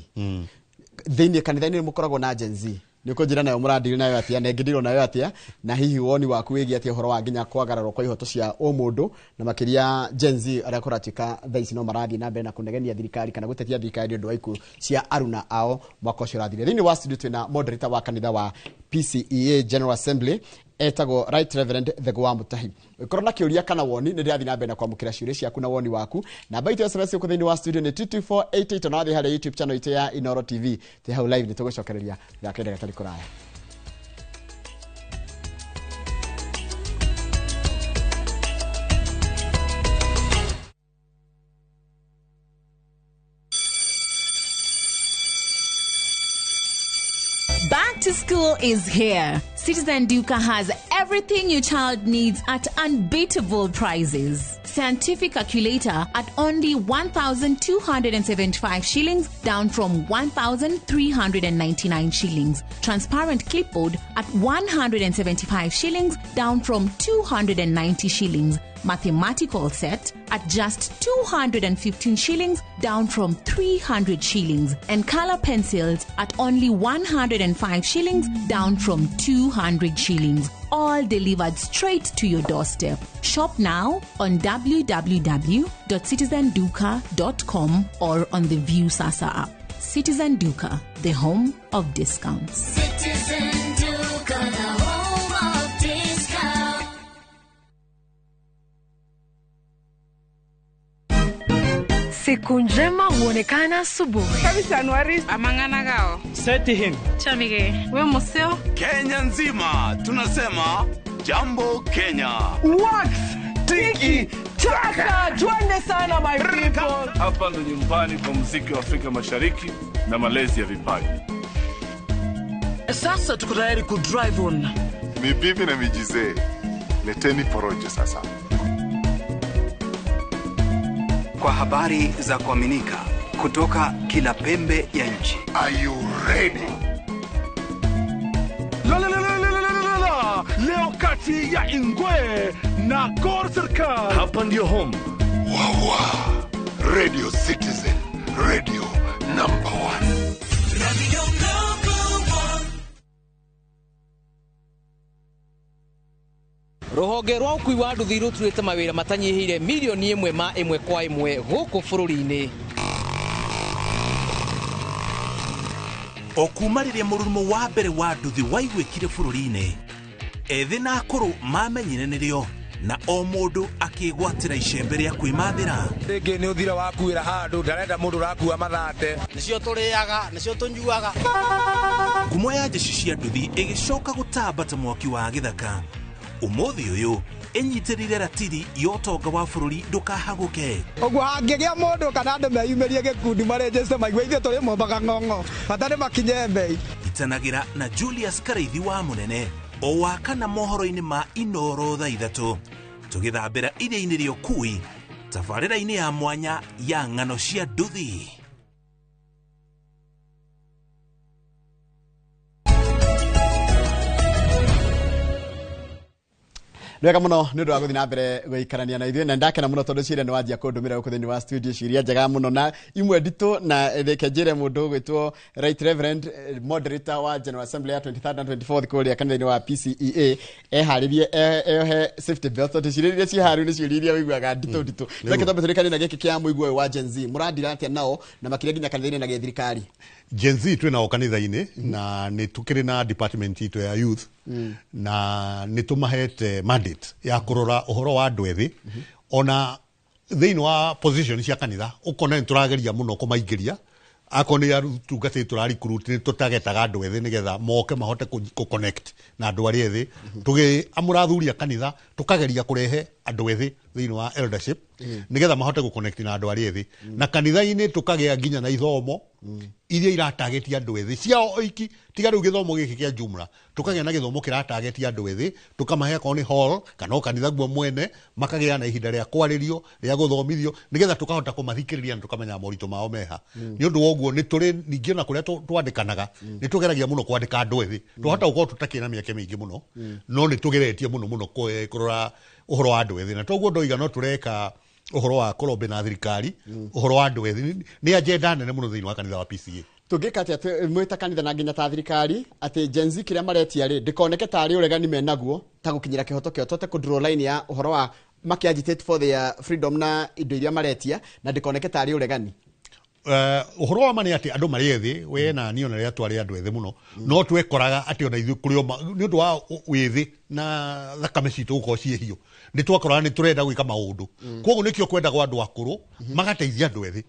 thiini kanitha-ini mukoragwo na Gen Z niko njira nayo muradiri nayo atia na ngidiro nayo atia na hihi woni waku wigi atia horo wa nginya kwagararwo kwa ihoto cia mundu na makiria Gen Z aria koratika thaisi no marathi na mbere na kunegenia thirikari kana gutetia thirikari ndu waiku cia aruna ao mwaka ucio rathire thiini wa studio twina moderator wa kanitha wa PCEA General Assembly etago Right Reverend Thego wa Mutahi korona kiuria kana woni ni ndathi na mbere na kwamukira ciuria ciaku na woni waku na baito SMS ku thiini wa studio ni 22488 na thĩ harĩ YouTube channel ite ya Inoro TV te hau live ni tugucokereria gakende gatari kuraya. Back to school is here. Citizen Duka has everything your child needs at unbeatable prices. Scientific calculator at only 1,275 shillings, down from 1,399 shillings. Transparent clipboard at 175 shillings, down from 290 shillings. Mathematical set at just 215 shillings, down from 300 shillings. And color pencils at only 105 shillings, down from 200 shillings. All delivered straight to your doorstep. Shop now on www.citizenduka.com or on the View Sasa app. Citizen Duka, the home of discounts. Citizen Duka, the home of discounts. Siku njema huonekana asubuhi. Kabisa Januari amangana gao. Seti him. Chamige. We museo. Kenya nzima tunasema jambo Kenya. Wax. Tiki. Taka. Twende sana my people. Hapa ndo nyumbani kwa muziki wa Afrika Mashariki na malezi ya vipaji. Sasa tuko tayari ku drive on. Mibibi na mijize. Leteni porojo sasa. Kwa habari za kuaminika kutoka kila pembe ya nchi. Are you ready? Leo kati ya Ingwe na Gor Serikali. Hapa ndio home. Wawa. Radio Citizen. Radio number 1. Radio number 1. Ruhonge rwa ukui wa nduthi ruturite mawira matanyihire milioni 1 kwa 1 guku bururi-ini. Okumarire murumo wa mbere wa nduthi waigwikire bururi-ini. Ethi na akuru mamenyire nirio na o mundu akigwatira icembe ria kwimathira. Ringi ni uthira wakuira handu ndarenda mundu rakua mathate. Nicio turiaga, nicio tunyuaga. Ngumo ya jeshi cia nduthi igicoka gutambata mwaki wa githaka. Umuthi uyu enyitirire ratiri yotonga wa bururi ndukahaguke. Ogwo hangigia mundu kana andu meyumirie gikundi marejeste maigwithie turi mombaga ng'ong'o batari makinye mbei. Itanagira na Julius Kareithi wa munene o wakana mohoro-ini ma Inoro thaa 3 tugithambira iria-ini ria Ukui tabarĩra-ini ya mwanya ya ng'ano cia nduthi. Wega muno ni ndu wa guthi na mbere guikarania na ithuĩ na ndakena muno tondu ciria ni wanjia kundumira guku thini wa studio ciria njega muno na imwe nditu na reke njire mundu gwitwo Right Reverend moderator wa General Assembly ya 23rd and 24th kuria kanitha-ini wa PCEA eharirie ehe safety belt tondu ciria ci haru ni ciuria wiguaga nditu reke tambe turikane na giki kia muigwo wa Gen Z muradira atia nao na makiria ginya kanitha-ini na githirikari. Gen Z twina o kanitha-ini na ni tukiri na department itu ya youth na ni tumahete mandate ya kurora uhoro wa andu ethi ona thiini wa position cia kanitha ukona turageria muno kumaingiria akoni ya tungati turari kuruti tutagetaga andu ethi nigetha moke mahote ku connect na andu ari ethi tugi amurathuria kanitha tukageria kurehe andu ethi thiini wa eldership nigetha mahote ku connect na andu ari ethi na kanitha-ini tukagia ginya na ithomo iria iratagetia andu ethi ciao oiki tiga riu githomo giki kia jumla tukagia na githomo kiratagetia andu ethi tukamahe koni hall kana kanitha guo mwene makagia na ihinda ria kwaririo ria guthomithio nigetha tukahota kumathikiriria tukamenya morito mao meha ni undu woguo ni turi ningi na kuria twandikanaga ni tugeragia muno kwandika andu ethi tuhota uko tutakina miake mingi muno no ni tugeretie muno kurora uhoro wa andu ethi na toguo ndoiga no tureka uhoro wa korombe na thirikari uhoro wa andu ethi ni agenda nene muno thiini wa kanitha wa PCA tungika atia mwita kanitha na nginya ta thirikari ati Gen Z kiria maretia ri ndikoneke tari uregani menaguo ta gukinyira kihoto kio tote ku draw line ya uhoro wa makiagitate for their freedom na indo iria maretia na ndikoneke tari uregani. Uhoro wa mani ati andu mari ethi we na ni ona ria twari andu ethi muno no twekoraga ati ona ithu kuri ni undu wa withi na thakame citu uko ciehio ni twakoraga ni turenda gwika maundu koguo nikio kwenda gwa andu akuru magateithia andu ethi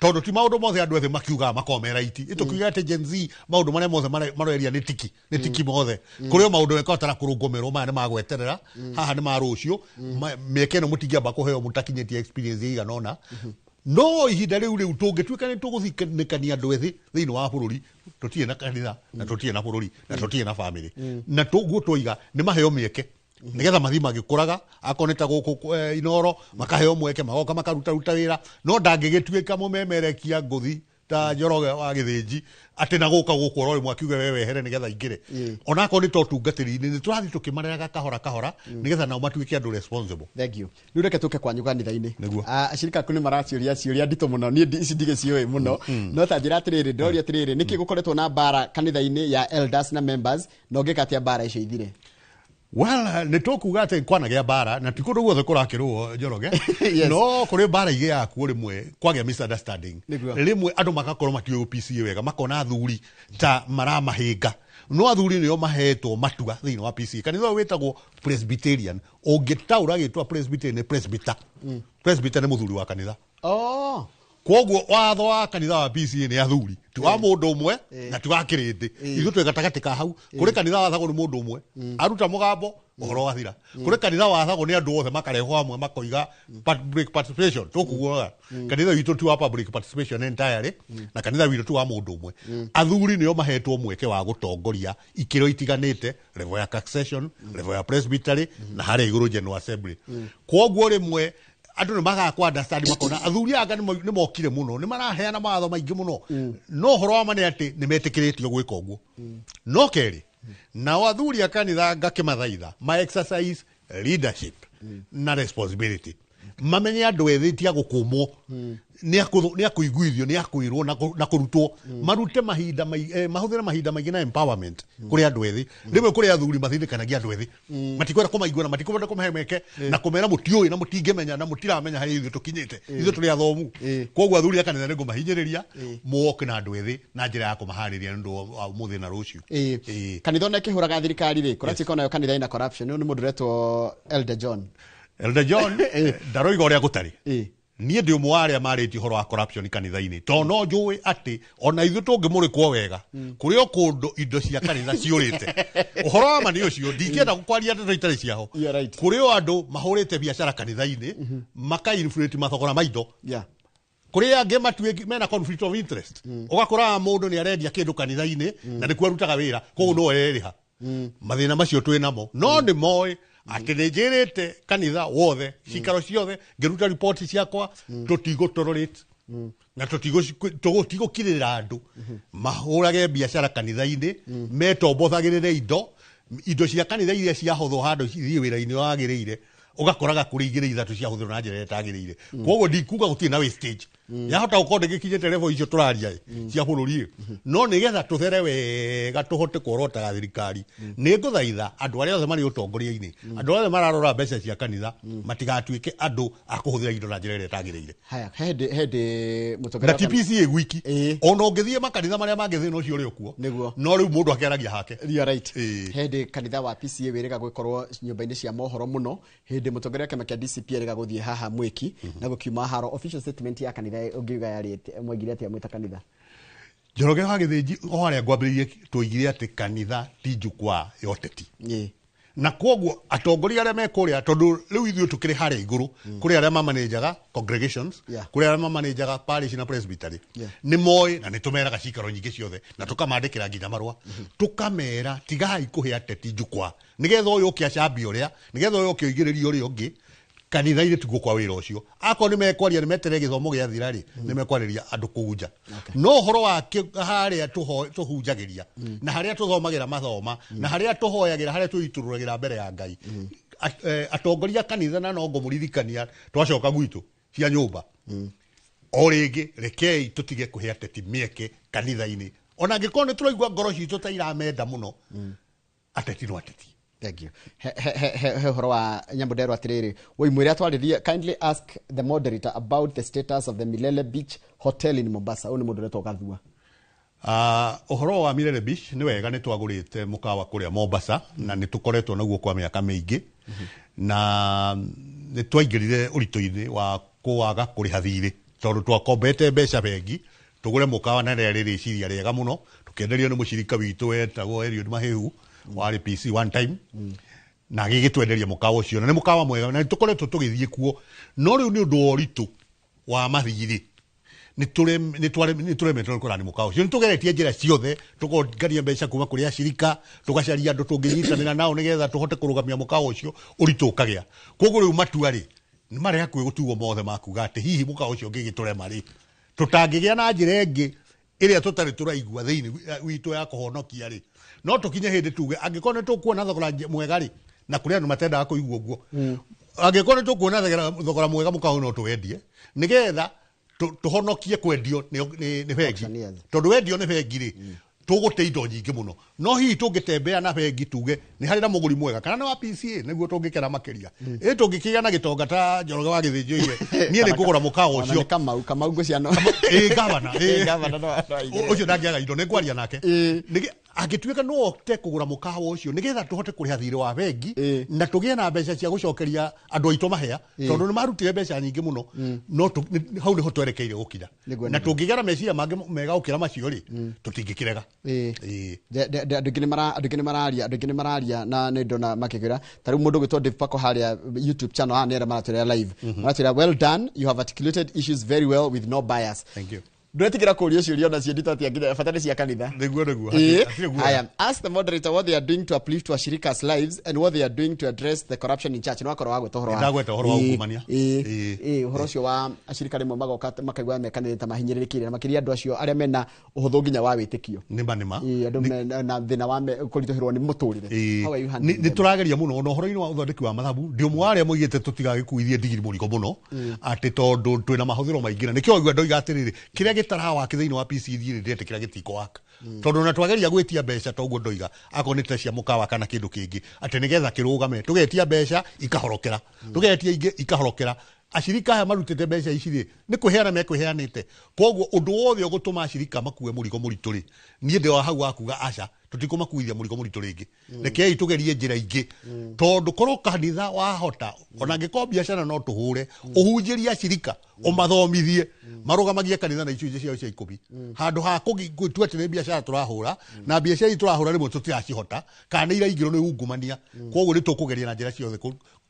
tondu ti maundu mothe andu ethi makiuga makomera iti itukiuga ati Gen Z maundu mare mothe mareria ni tiki mothe kuri maundu ekotara kurungumirwo ma ni magweterera haha ni marucio mieke no mutingiamba kuheo mutakinyetie experience iga nona no ihinda riu tungituika ni tuguthikanania andu ethi thiini wa bururi tutie na kanitha na tutie na bururi na tutie na family na tuguo twiga ni maheo mieke nigetha mathi magikuraga akoneta guku Inoro makaheo mweke magoka makaruta wira no ndangigituika mumemerekia nguthi ta Njoroge wa Githĩnji ati na guka guku rori mwakiuge wewe here nigetha ingire ona ko ni to tungatiri ni turathi tukimarega kahora nigetha nao matuike andu responsible. Thank you. Ni reke tuke kwanyu kanitha-ini ashirika kuni maraciuria ndito muno ni ici ndige cioi muno no ta njira atiriri ndoria atiriri niki gukoretwo na bara kanitha-ini ya elders na members no ngikatia bara icio ithire. Well, ni tokuga ati kwanagia bara na tikundu guothe kurakirwo Njoroge no kuri bara ige yaku rimwe kwagĩa misunderstanding rimwe andu magakorwo matiwe PCA wega makona athuri ta maramahinga no athuri nio mahetwo matuga thiini wa PCA kanitha witagwo Presbyterian ungitaura gitwa Presbyterian ni presbyter presbyter ni muthuri wa kanitha kwoguo watho wa kanitha wa PCA ni athuri ti wa mundu umwe na ti wa kirindi ithu twe gatagati ka hau kuri kanitha wathagwo ni mundu umwe aruta mugambo uhoro wathira kuri kanitha wathagwo ni andu othe makarehwo hamwe makoiga public participation tukuguoga kanitha witu ti wa public participation entirely na kanitha witu ti wa mundu umwe athuri nio mahetwo mweke wa gutongoria ikiro itiganite level ya succession level ya presbytery na hare iguru general assembly kwoguo rimwe andu ni maga kwa understand makona athuri anga ni mokire muno ni maraheana mawatho maingi muno no horo wa mane ati ni metikiritio gwika uguo no keri na athuri akanitha ngakimathaitha ma exercise leadership na responsibility mamenye andu ethitia gukumwo ni akuiguithio ni akuirwo na kurutwo marute mahinda mahuthira mahinda maingi na empowerment kuri andu ethi rimwe kuri athuri mathindikanagia andu ethi matikwenda kumaigua na matikwenda kumahemeke na kumera mutioi na mutingemenya na mutiramenya hari ithu tukinyite ithu turi athomu kwoguo athuri akanitha ni ngumahinyiriria muoke na andu ethi na njira ya kumahariria ndu muthi na rucio kanitha ona kihuraga thirikari ri kurati kona yo kanitha ina corruption ni mundu retwo Elder John ndaroiga uria gutari nie ndi umwe aria mariti horo wa corruption kanitha-ini to no njui ati ona ithu tungimurikwo wega kuri o kundu indo cia kanitha ciurite uhoro wa mani ucio ndingenda gukwaria ndeto itari ciaho kuri o andu mahurite biashara kanitha-ini maka inflate mathogora maindo kuri ange matuiki mena conflict of interest ugakora mundu ni arendia kindu kanitha-ini na ni kwarutaga wira koguo no ereriha mathina macio twi namo no ni moi ati nejirite kanitha wothe cikaro ciothe ngiruta report ciakwa tutigo tolerate na tutigo kirira andu mahurage biashara kanitha-ini metombothagirire indo cia kanitha iria ciahothwo handuithie wira-ini wagirire ugakoraga kuri igire ithatu cia huthiro na njira etagirire kwoguo ndikuga gutirĩ na wastage yahota gukorwo ngikinyite level icio turaria cia bururi no nigetha tuthere wega tuhote kuorotaga thirikari ni nguthaitha andu aria othe mari utongoria-ini andu othe mararora mbeca cia kanitha matigatuike andu akuhuthira indo na njira ĩrĩa etagirire haya hende mutongoria na TPC wiki ona ungithie makanitha maria mangithina ucio uri okuo no riu mundu akiaragia hake right hende kanitha wa PCA wirega gwikorwo nyumba-ini cia mohoro muno hende mutongoria kama kia DCP wirega guthie haha mwiki na gukiuma haro official statement ya kanitha ungiuga yarite mwigire ati amwita kanitha Njoroge wa Githĩnji o haria ngwambiririe tuigire ati kanitha ti njukwa yoteti na kwoguo atongoria aria mekuria tondu riu ithuĩ tukiri haria iguru kuri aria mamanejaga congregations kuri aria mamanejaga parish na presbytery ni moi na nitumeraga cikaro nyingi ciothe na tukamandikira nginya marua tukamera tigai kuhe ateti njukwa nigetha uyu ukiacambia uria nigetha uyu ukioigiriria uria ungi kanitha-ini tiguo kwa wira ucio ako ni mekwaria ni metere githomo gia thirari ni mekwariria andu kuunja no horo wa haria tuhunjagiria na haria tuthomagira mathoma na haria tuhoyagira haria tuitururagira mbere ya Ngai atongoria kanitha na no ngomuririkania twacoka gwitu cia nyumba o ringi rekei tutige kuhe ateti mieke kanitha-ini ona ngikorwo ni turaigua ngoro citu ta iramenda muno ateti no ateti. Thank you. He horo wa Nyambudero atiriri. Woimwire atwaririe kindly ask the moderator about the status of the Milele Beach Hotel in Mombasa. Oni moderator okathua. Uhoro wa Milele Beach ni wega ni twagurite mukawa kuria Mombasa na ni tukoretwo naguo kwa miaka mingi na ni twaingirire urito-ini wa kuaga kuriha thiri tondu twakombete mbeca bengi tugure mukawa na riri ciria riega muno tukienderio ni mucirika witu wetagwo Eliud Mahehu wari PC one time na gigitwenderia mukawa ucio na ni mukawa mwega na tukoretwo tugithie kuo no riu ni undu oritu wa mathiri ni turemetwo kurani mukao cio nitugeretie njira ciothe tukongaria mbeca kuma kuri acirika tugacaria andu tunginyitanira nao nigetha tuhote kurugamia mukao ucio uritukagia koguo riu matuari ni maria kwi gutuo mothe makuga ati hihi mukao ucio ngigiturema ri tutangigia na njira ingi iria tutari turaigua thiini witu ya kuhonokia ri no tukinye hindi tuge angikone tukuona thogora mwega ri na kuri andu matenda kuigua uguo angikone tukuona thogora mwega mukao no tuwendie nigetha tuhonokie kwendio ni bengi tondu wendio ni bengi ri tugute indo nyingi muno no hihi tungitembea na bengi tuge ni hari na muguri mwega kana na wa PCA niguo tungikera makiria tungikiga na gitonga ta Njoroge wa Githinjo iwe nie ni kugura mukao ucio kama ugo ciano gavana ucio ndangiaga indo ni ngwaria nake agituika no te kugura mukao ucio nigetha tuhote kuriha thiri wa bengi na tugie na mbeca cia gucokeria andu aitu mahea tondu ni marutire mbeca nyingi muno no hau ni ho twerekeire gukinya na tungigera meciria mangi mega gukira macio ri tutingikirega andũ nĩ mararia na nĩ ndona makĩgĩra ta rĩu mũndũ gwĩtwo Dave Pako harĩa YouTube channel haha nĩ arĩa maratwĩra live maratwĩra well done, you have articulated issues very well with no bias. Thank you. Ndũretigĩra kũũria ciũria ona ciendito atĩa nginya bata cia kanitha. Nĩguo. I am ask the moderator what they are doing to uplift washirika's lives and what they are doing to address the corruption in church. No akorwo wagweta ũhoro wa. Ndagweta ũhoro wa ungumania. Ũhoro ũcio wa ashirika rĩmwe magoka makaigua mekanĩte mahinyĩrĩrĩkire na makĩria andũ acio arĩa mena ũhũthũ nginya wa wĩtĩkio. Nĩma. Andũ na thĩna wa kũritũhĩrwo nĩ mũtũrĩre. How are you handling? Nĩ tũrageria mũno ona ũhoro-inĩ wa ũthondeki wa mathabu ndĩ ũmwe wa arĩa moigĩte tũtigagĩkuithie ndigiri mũrigo mũno atĩ tondũ twĩna mahũthĩro maingĩ na nĩkĩo igua ndoiga atĩrĩrĩ kĩrĩa gĩtarawaki thĩinĩ wa PCD ndĩretekĩra gĩtiko waka tondu na twageria gwĩtia mbeca toguo ndoiga akorwo nĩ ta cia mũkawa kana kĩndũ kĩngĩ atĩ nĩgetha kĩrũgame tũgetia mbeca ikahorokera tũgetia ingĩ ikahorokera ashirika aya marutĩte mbeca ici rĩ nĩ kwĩheana mekwĩheanĩte koguo ũndũ wothe ũgũtũma ashirika makue mũrigo mũritũ rĩ niĩ ndĩ wa hau akuga aca tutikũmakuithia mũrigo mũritũ rĩngĩ rekei tũgerie njĩra ingĩ tondu korwo kanitha wahota ona angĩkorwo biacara no tũhũre ũhunjĩrie ashirika ũmathomithie marũgamagie kanitha na icunjĩ ciao cia ikũmi handũ ha gũtua atĩ nĩ biacara tũrahũra na biacara tũrahũra rĩmwe tũtiracihota kana iraingĩrwo nĩ ungumania koguo nĩ tũkũgeria na njĩra ciothe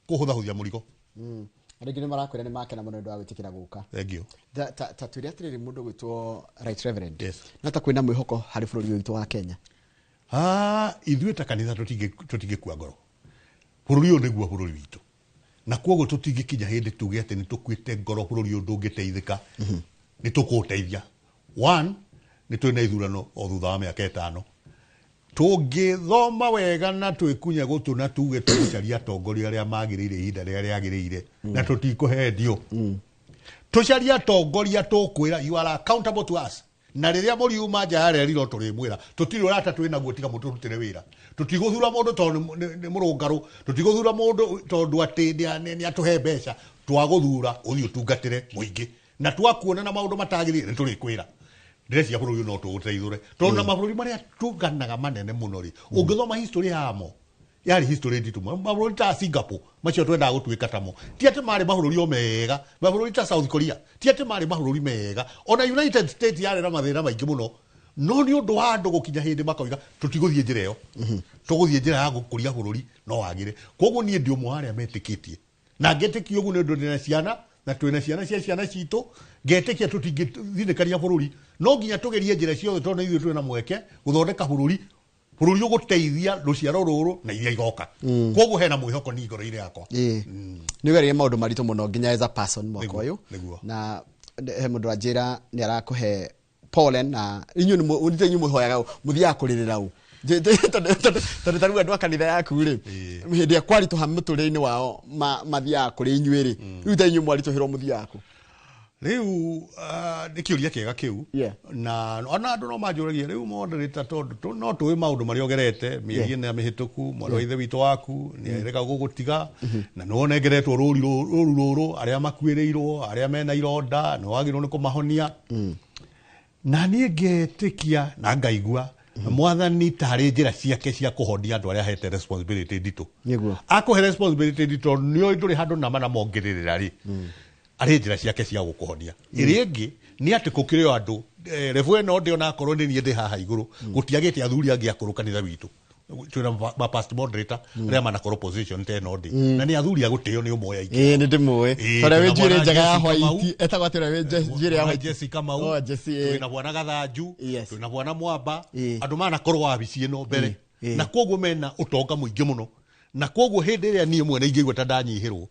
kũhũthahũthia mũrigo. Andũ nĩ marakwĩra nĩ makena mũno nĩ ũndũ wa gwĩtĩkĩra gũka. Thank you. Ta twĩre atĩrĩrĩ mũndũ gwĩtwo Right Reverend. Yes. Na ta kwĩna mwĩhoko harĩ bũrũri witũ wa Kenya. Ithuĩ ta kanitha tũtingĩkua ngoro. Bũrũri ũyũ nĩguo bũrũri witũ. Na koguo tũtingĩkinya hĩndĩ tuge atĩ nĩ tũkuĩte ngoro bũrũri ũyũ ndũngĩteithĩka. Nĩ tũkũũteithia. One, nĩ twĩ na ithurano o thutha wa mĩaka 5. Tũngĩthoma wega na twĩkunye gũtũ na tuge tũcaria atongoria arĩa magĩrĩire ihinda rĩrĩa rĩagĩrĩire na tũtikũhendio tũcaria atongoria tũkwĩra you are accountable to us na rĩrĩa mũriuma nja ya reri no tũrĩmwĩra tũtirĩ ũrata twĩ naguo tiga mũtũrutĩre wĩra tũtigũthura mũndũ tondũ nĩ mũrũngarũ tũtigũthura mũndũ tondũ atĩ nĩ atũhe mbeca twagũthura ũthiĩ ũtungatĩre mũingĩ na twakuona na maũndũ matagĩrĩire nĩ tũrĩkwĩra ndĩreciria bũrũri no tũgũteithũre tondũ na mabũrũri marĩa tũnganaga manene mũno rĩ ũngĩthoma history yamo yarĩ history nditũ mũno mabũrũri ta Singapore macio twendaga gũtuĩka tamo ti atĩ marĩ mabũrũri o mega mabũrũri ta South Korea ti atĩ marĩ mabũrũri mega ona United States yarĩ na mathĩna maingĩ mũno no nĩ ũndũ wa andũ gũkinya hĩndĩ makoiga tũtigũthiĩ njĩra ĩyo tũgũthiĩ njĩra ya gũkũria bũrũri no wagĩre koguo niĩ ndĩ ũmwe wa arĩa metĩkĩtie na ngĩtĩkia ũguo nĩ ũndũ ndĩna ciana na twĩna ciana cia ciana citũ ngetĩkia tũtingĩthinĩkania bũrũri no nginya tũgerie njĩra ciothe tondũ ithuĩ twĩna mweke gũthondeka bũrũri ũgũteithia rũciaro rũrũ na iria igoka koguo hena mwĩhoko ni ngoro-inĩ yakwa nĩ ũgereire maũndũ maritũ mũno nginya as a person mwaka ũyũ na he mũndũ wa njĩra nĩ arakũhe pollen na inyuĩ mũhoyaga mũthiaga kũrĩrĩra ũ tondũ tarĩu andũ a kanitha yaku rĩ hĩndĩ ya kwaritũha mũtũrĩre-inĩ wao mathiaga kũrĩ inyuĩ rĩ rĩu ta inyuĩ mwaritũhĩrwo mũthiaga kũ rĩu nĩ kĩũria kĩega kĩu na ona andũ no manjũragia rĩu moderator tondũ no tũĩ maũndũ marĩa ogerete mĩeri ĩna mĩhĩtũku mwarĩ wa ithe witũ waku nĩ erega gũgũtiga na nĩ wonengeretwo rũru arĩa makuĩrĩirwo arĩa mena ironda nĩ wagĩrĩirwo nĩ kũmahonia na niĩ ngetĩkia na ngaigua mwathani tarĩ njĩra ciake cia kũhonia andũ arĩa hete responsibility nditũ akũhe responsibility nditũ nĩ oĩ ndũrĩ handũ nama na mongerera rĩ arĩ njĩra ciake cia gũkũhonia ĩrĩa ĩngĩ nĩ atĩ gũkĩrĩ andũ revu ĩno ndĩ ona akorwo nĩ niĩ ndĩ haha igũrũ gũtiagĩte athuri angĩ akũrũ kanitha witũ twina ma past moderator ria manakoro position te no ndi na ni athuri aguteo ni umoya iki ni ndimwe tore we njire njaga ya white etagwa tore we njire ya white Jessica Mau twina bwana Gathanju twina bwana Mwamba andu manakorwo wabici ino mbere na koguo mena utonga muingi muno na koguo hindi iria nie mwene ingigwa ta ndanyihirwo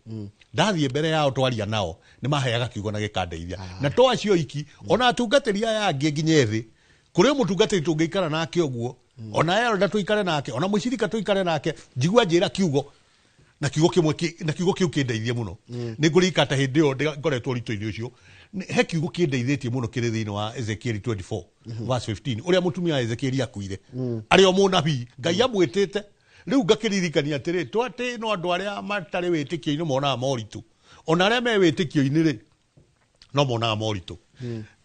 ndathie mbere yao twaria nao ni maheaga kiugo na gikandeithia na to acio iki ona atungatiri aya angi nginye thi kuri mutungatiri tungiikara nake oguo ona yaro ndatuikare nake ona mucirika tuikare nake njigua njira kiugo na kiugo kimwe na kiugo kiu kindeithie muno ni ngurika ta hindi yo ngoretwo rito-ini ucio he kiugo kindeithietie muno kiri thiini wa Ezekiel 24 verse 15 uria mutumia Ezekiel akuire ari o munabii Ngai amwitite riu ngakiririkania atiri twate no andu aria matari witikio-ini monaga moritu ona aria me witikio-ini ri no monaga moritu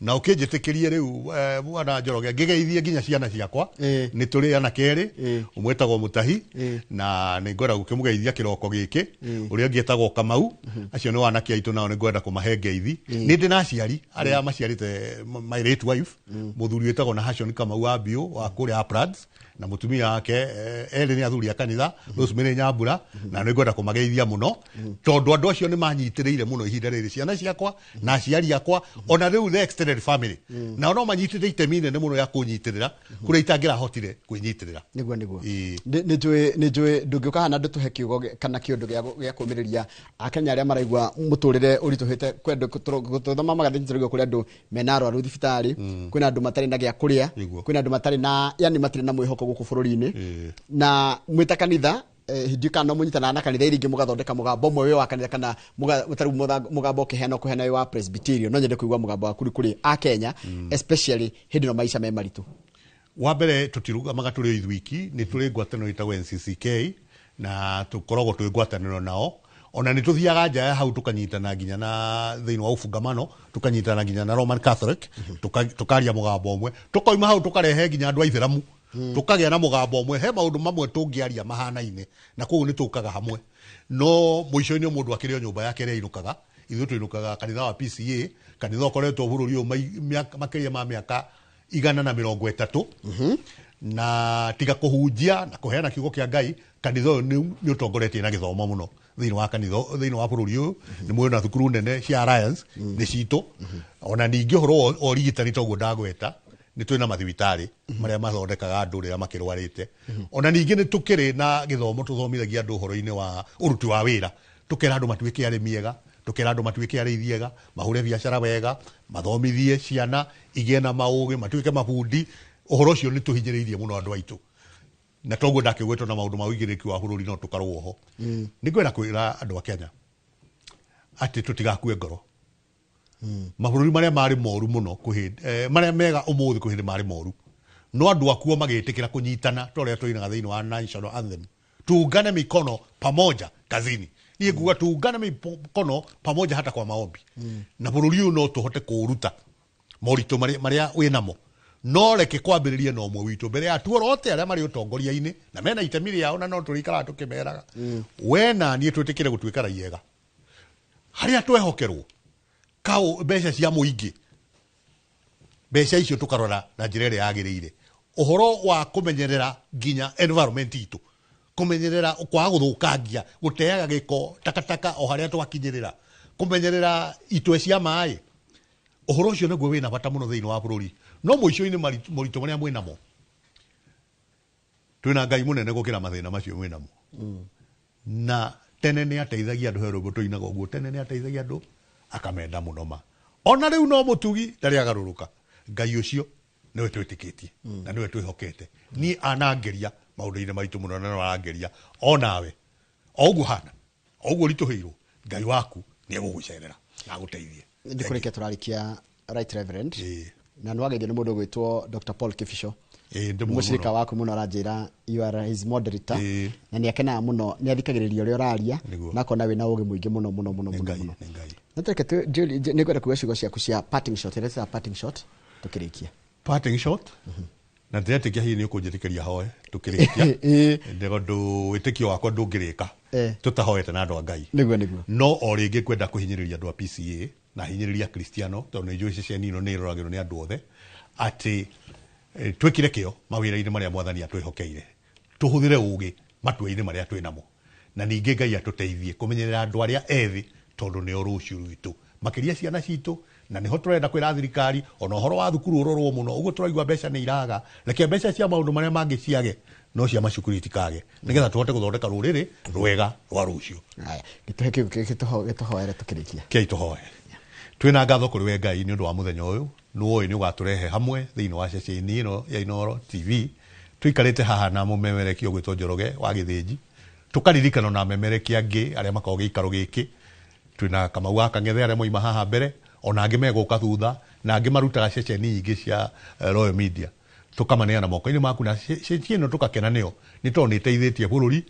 na ukinjitikirie riu bwana Njoroge ngigeithie nginya ciana ciakwa ni turi ana keri umwetagwo Mutahi na ni ngwenda gukimugeithia kiroko giki uria ngietagwo Kamau acio ni wanaki aitu nao ni ngwenda kumahe ngeithi ni ndina aciari aria maciarite my late wife muthuri wetagwo Nahashon Kamau wa Bio wa kuria Aprads na mutumia wake eri ni athuri a kanitha Rosemary Nyambura na ni ngwenda kumageithia muno tondu andu acio ni manyitiriire muno ihinda riri ciana ciakwa na aciari akwa ona riu the extended family na ono manyitire itemi nene muno ya kunyitirira kuria itangira hotire kwinyitirira niguo ni njui ndungiuka hana ndutuhe kiugo kana kiundu gia kumiriria akenya aria maraigua muturire urituhite kwenda guthoma magathini turigo kuri andu menaro aru thibitari kwina andu matari na gia kuria kwina andu matari na yani matari na mwihoko guku bururi-ini na mwita kanitha hindi kana munyitana na kanitha iringi mugathondeka mugambo mwe wa kanitha kana mutari mugambo kiheno kuhena wa Presbyterian no nyende kuigwa mugambo wa kuri a Kenya especially hindi no maisha me maritu wa mbere tutiruga magaturi ithwiki ni turi ngwataniro itagwo NCCK na tukoragwo twi ngwataniro nao ona ni tuthiaga nja hau tukanyitana nginya na thiini wa ufungamano tukanyitana nginya na Roman Catholic tukaria mugambo umwe tukoima hau tukarehe nginya andu a Ithiramu tukagia na mugambo umwe he maundu mamwe tungiaria mahana-ine na koguo ni tukaga hamwe no muico-ini mundu akirio nyumba yake ria inukaga ithu tuinukaga kanitha wa PCA kanitha ukoretwo bururi uyu makiria ma miaka 130 na tiga kuhunjia na kuheana kiugo kia Ngai kanitha ni utongoretie na githomo muno thiini wa kanitha thiini wa bururi uyu ni mwena thukuru nene cia Alliance ni cito ona ningi horo o rigitani toguo ndagweta ni twina mathibitari maria mathondekaga andu ria makirwarite ona ningi ni tukiri na githomo tuthomithagia andu horo-ini wa uruti wa wira tukira andu matuike ari miega tukira andu matuike ari thiega mahure biacara wega mathomithie ciana igie na maugi matuike mabundi uhoro ucio ni tuhinyiriirie muno andu aitu na toguo ndakigwetwo na maundu ma uigiriki wa bururi no tukarwo ho ni ngwenda kwira andu a Kenya ati tutigakue ngoro mabururi maria mari moru muno kuhindi maria mega umuthi kuhindi mari moru no andu akuo magitikira kunyitana toria tuinaga thiini wa national anthem tuungane mikono pamoja kazini ni nguga tuungane mikono pamoja hata kwa maombi na bururi uyu no tuhote kuruta moritu maria winamo no reke kwambiririe no mwe witu mbere ya tuorote aria mari utongoria-ini na mena itemi riao na no turikara tukimeraga wena nie twitikire gutuikara yega haria twehokerwo kao mbeca cia muingi mbeca icio tukarora na njira iria yagiriire uhoro wa kumenyerera nginya environment itu kumenyerera kwa guthukangia guteaga giko takataka o haria twakinyirira kumenyerera itwe cia mai uhoro ucio naguo wina bata muno thiini wa bururi no muico-ini moritu maria mwinamo twina Ngai munene gukira mathina macio mwinamo na tene ni ateithagia andu heru tuinaga uguo tene ni ateithagia andu akamenda muno ma ona riu no mutugi ndari agaruruka Ngai ucio niwe twitikitie na niwe twihokete ni anangeria maundu-ini maitu muno na arangeria onawe oguo hana oguo rituhirwo Ngai waku ni egugucerera na guteithie ndikureke turarikia Right Reverend na nwageithio ni mundu gwitwo Dr. Paul Kifisho mucirika waku muno aranjira you are his moderator na ni akena muno ni athikagiriria uria uraria na kona wina ugi muingi muno nateke ni kwenda kuwa ciugo ciaku cia parting shot let's say parting shot tukirikia parting shot na ndetikia hii ni ukunjitikiria hoe tukirikia ndego ndu witikio wakwa ndungirika tutahoete na andu a Ngai niguo no o ringi kwenda kuhinyiriria andu a PCA na hinyiriria Kristiano tondu ni njui ceceni ino ni iroragirwo ni andu othe ati twikire kio mawira-ini maria mwathani atwihokeire tuhuthire ugi matwe-ini maria twi namo na ninge Ngai atuteithie kumenyerera andu aria ethi tondu ni ruciu rwitu makiria ciana citu na niho turenda kwira thirikari ona horo wa thukuru urorwo muno uguo turaigua mbeca ni iraga reke mbeca cia maundu maria mangi ciage no cia macukuru itikage nigetha tuhote guthondeka ruriri rwega rwa ruciu haya gituhe kiu gituhoere tukirikia kei tuhoe twina ngatho kuri we Ngai ni undu wa muthenya uyu nuoi ni ugaturehe hamwe thiini wa ceceni ino ya Inooro TV tuikarite haha na mumemerekia gwitwo Njoroge wa Githinji tukaririkana na memerekia angi aria makao giikaro giki twina Kamau wa Kang'ethe aria moima haha mbere ona angi meguka thutha na angi marutaga ceceni ingi cia Royal Media tukamaneana moko-ini maku na ceceni ino tukakena nio ni tondu ni teithitie bururi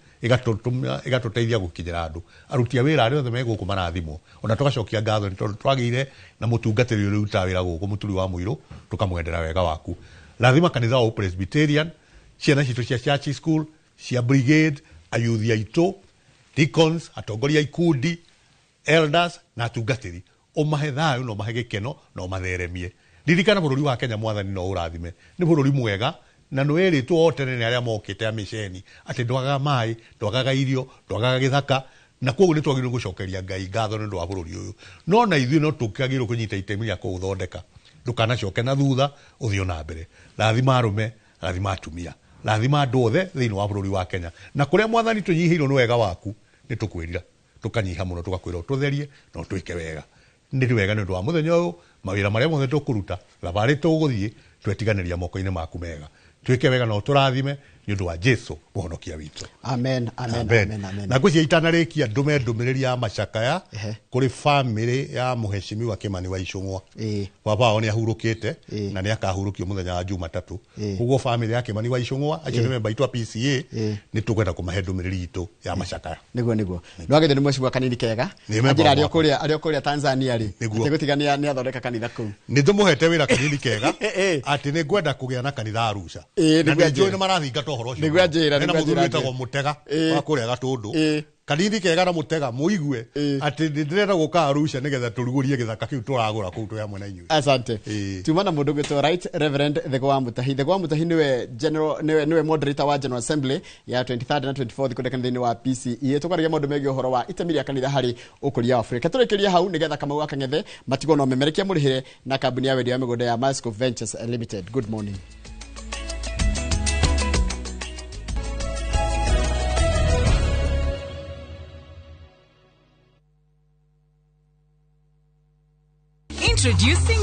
igatuteithia gukinyira andu aruti a wira aria othe meguku marathimwo ona tugacokia ngatho ni tondu twagire na mutungatiri uri uta wira guku muturi wa Muiru tukamwendera wega waku lathima kanitha wa Presbyterian ciana citu cia church school cia brigade ayuthi aitu deacons atongoria ikundi elders na atungatiri umahe thayu no mahe gikeno no matheremie ririkana bururi wa Kenya mwathani no urathime ni bururi mwega na no eritwo otene ni aria mokite amiceni ati ndwagaga mai ndwagaga irio ndwagaga githaka na koguo ni twagirwo gucokeria Ngai ngatho ni ndwa bururi uyu no na ithui no tukagirwo kunyita itemi ria kuuthondeka ndukanacoke na thutha uthio na mbere rathima arume rathima atumia rathima andu othe thiini wa bururi wa Kenya na kuria mwathani tunyihirwo ni wega waku ni tukwirira tukanyiha muno tugakwira tutherie no twike wega ni wega ni ndu wa muthenya uyu mawira maria mothe tukuruta thabari tuguthie twetiganiria moko-ini maku mega twike wega no turathime ni ndu wa Jesu muhonokia witu amen amen amen na ngwiciria itanarikia ndume ndumiriri ya macakaya kuri family ya muheshimiwa Kimani wa Icung'wa baba ni ahurukite na ni akahurukio muthenya wa Jumatatu uguo family ya Kimani wa Icung'wa acio ni memba itwa PCA ni tukwenda kumahe ndumiriri itu ya macakaya niguo ndwagire ni mweciwa kanini kega ajira ario kuria Tanzania ri gutigania ni athondeka kanitha kuu ni ndumuhete wira kanini kega ati ni ngwenda kugia na kanitha Arusha na ndio ni marathinga tohoro ucio niguo njira na muthuri witagwo Mutega wa kuria Gatundu kanini kega na Mutega muigue ati ndirenda guka Arusha nigetha turugurie githaka kiu turagura kuu tu yamwe na inyui asante tumana mundu gwitwo right Reverend Thego wa Mutahi niwe general niwe moderator wa General Assembly ya 23rd na 24th kudeka thini wa PCE tukarigia maundu megi uhoro wa itemi ria kanitha hari ukuria wa Afrika turikiria hau nigetha Kamau wa Kang'ethe matigo no memerekia murihire na kambuni ya wedio ya migunda ya Masco Ventures Limited. Good morning. Introducing